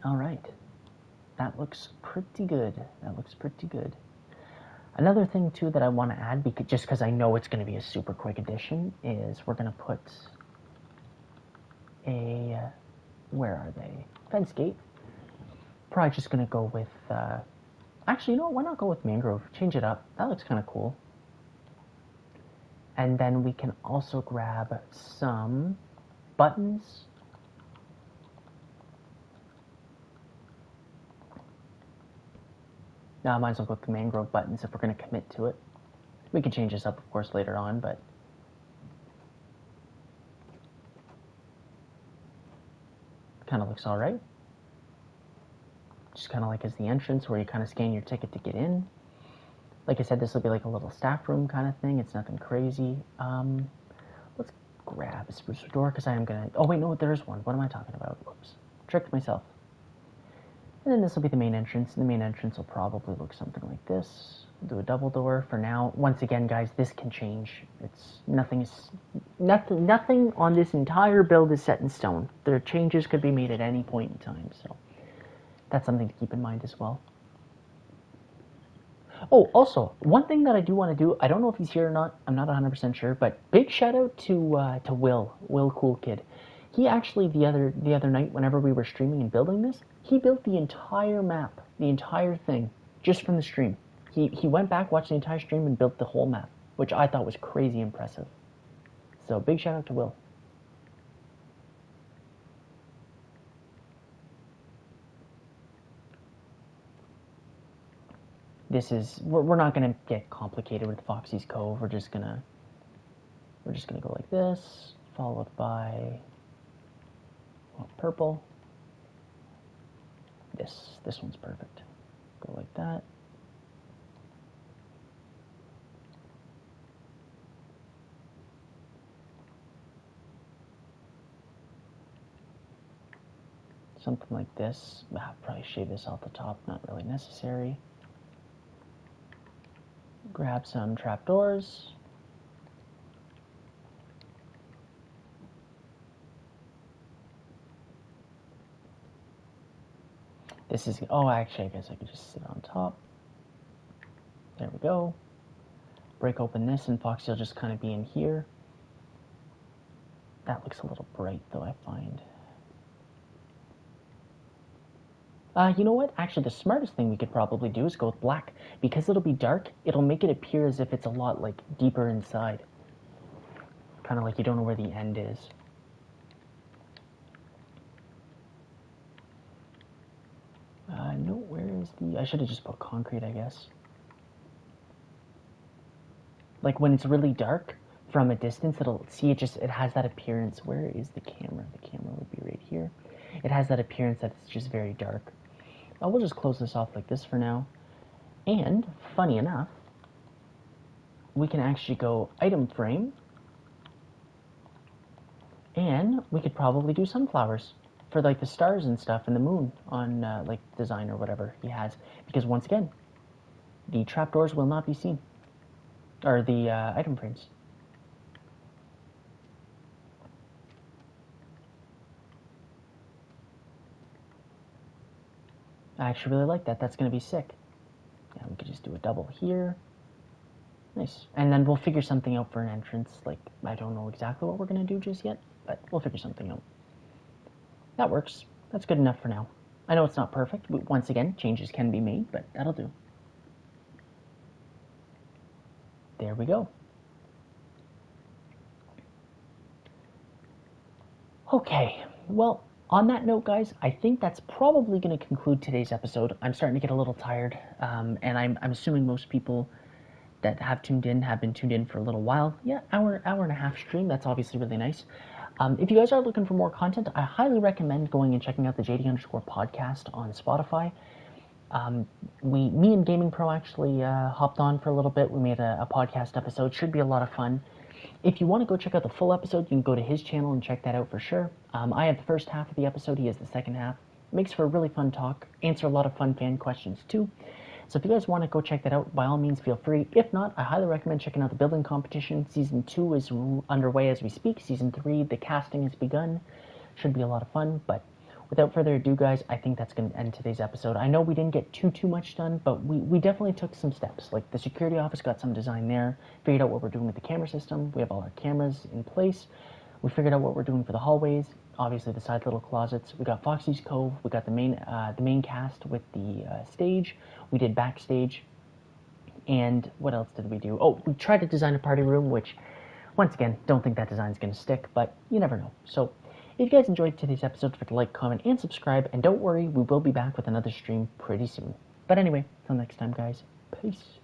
All right. That looks pretty good. That looks pretty good. Another thing, too, that I want to add, just because I know it's going to be a super quick addition, is we're going to put a... where are they? Fence gate. Probably just going to go with... actually, you know what? Why not go with mangrove? Change it up. That looks kind of cool. And then we can also grab some buttons. Now, I might as well go with the mangrove buttons if we're going to commit to it. We can change this up, of course, later on, but... kind of looks alright. Just kind of like as the entrance where you kind of scan your ticket to get in. Like I said, this will be like a little staff room kind of thing. It's nothing crazy. Let's grab a spruce door because I am going to... Oh, wait, no, there is one. What am I talking about? Whoops. Tricked myself. And then this will be the main entrance. And the main entrance will probably look something like this. We'll do a double door for now. Once again, guys, this can change. It's nothing on this entire build is set in stone. Their changes could be made at any point in time, so that's something to keep in mind as well. Oh, also, one thing that I do want to do, I don't know if he's here or not, I'm not 100% sure, but big shout out to Will Cool Kid. He actually, the other night, whenever we were streaming and building this, he built the entire map, the entire thing, just from the stream. He went back, watched the entire stream, and built the whole map, which I thought was crazy impressive. So, big shout out to Will. This is, we're not going to get complicated with Foxy's Cove. We're just gonna go like this, followed by purple. This one's perfect. Go like that. Something like this. Probably shave this off the top, not really necessary. Grab some trapdoors. This is, oh, actually, I guess I could just sit on top. There we go. Break open this, and Foxy will just kind of be in here. That looks a little bright, though, I find. You know what? Actually, the smartest thing we could probably do is go with black. Because it'll be dark, it'll make it appear as if it's a lot, like, deeper inside. Kind of like you don't know where the end is. No, where is the... I should have just put concrete, I guess. Like, when it's really dark, from a distance, it'll... See, it has that appearance. Where is the camera? The camera would be right here. it has that appearance that it's just very dark. We'll just close this off like this for now. And, funny enough, we can actually go item frame, and we could probably do sunflowers for like the stars and stuff and the moon on like design or whatever he has. Because once again, the trapdoors will not be seen, or the item frames. I actually really like that. That's going to be sick. Yeah, we could just do a double here. Nice. And then we'll figure something out for an entrance. Like, I don't know exactly what we're going to do just yet, but we'll figure something out. That works. That's good enough for now. I know it's not perfect. Once again, changes can be made, but that'll do. There we go. Okay, well, on that note, guys, I think that's probably going to conclude today's episode. I'm starting to get a little tired, and I'm assuming most people that have tuned in have been tuned in for a little while. Yeah, hour and a half stream. That's obviously really nice. If you guys are looking for more content, I highly recommend going and checking out the JD_ podcast on Spotify. Me and Gaming Pro actually hopped on for a little bit. We made a podcast episode. Should be a lot of fun. If you want to go check out the full episode, you can go to his channel and check that out for sure. I have the first half of the episode. He has the second half. It makes for a really fun talk. Answer a lot of fun fan questions too. So if you guys want to go check that out, by all means, feel free. If not, I highly recommend checking out the building competition. Season 2 is underway as we speak. Season 3, the casting has begun. Should be a lot of fun. But without further ado, guys, I think that's going to end today's episode. I know we didn't get too much done, but we definitely took some steps. Like the security office got some design there. Figured out what we're doing with the camera system. We have all our cameras in place. We figured out what we're doing for the hallways. Obviously, the side little closets. We got Foxy's Cove. We got the main cast with the stage. We did backstage. And what else did we do? Oh, we tried to design a party room, which, once again, don't think that design's going to stick, but you never know. So, if you guys enjoyed today's episode, don't forget to like, comment, and subscribe. And don't worry, we will be back with another stream pretty soon. But anyway, until next time, guys, peace.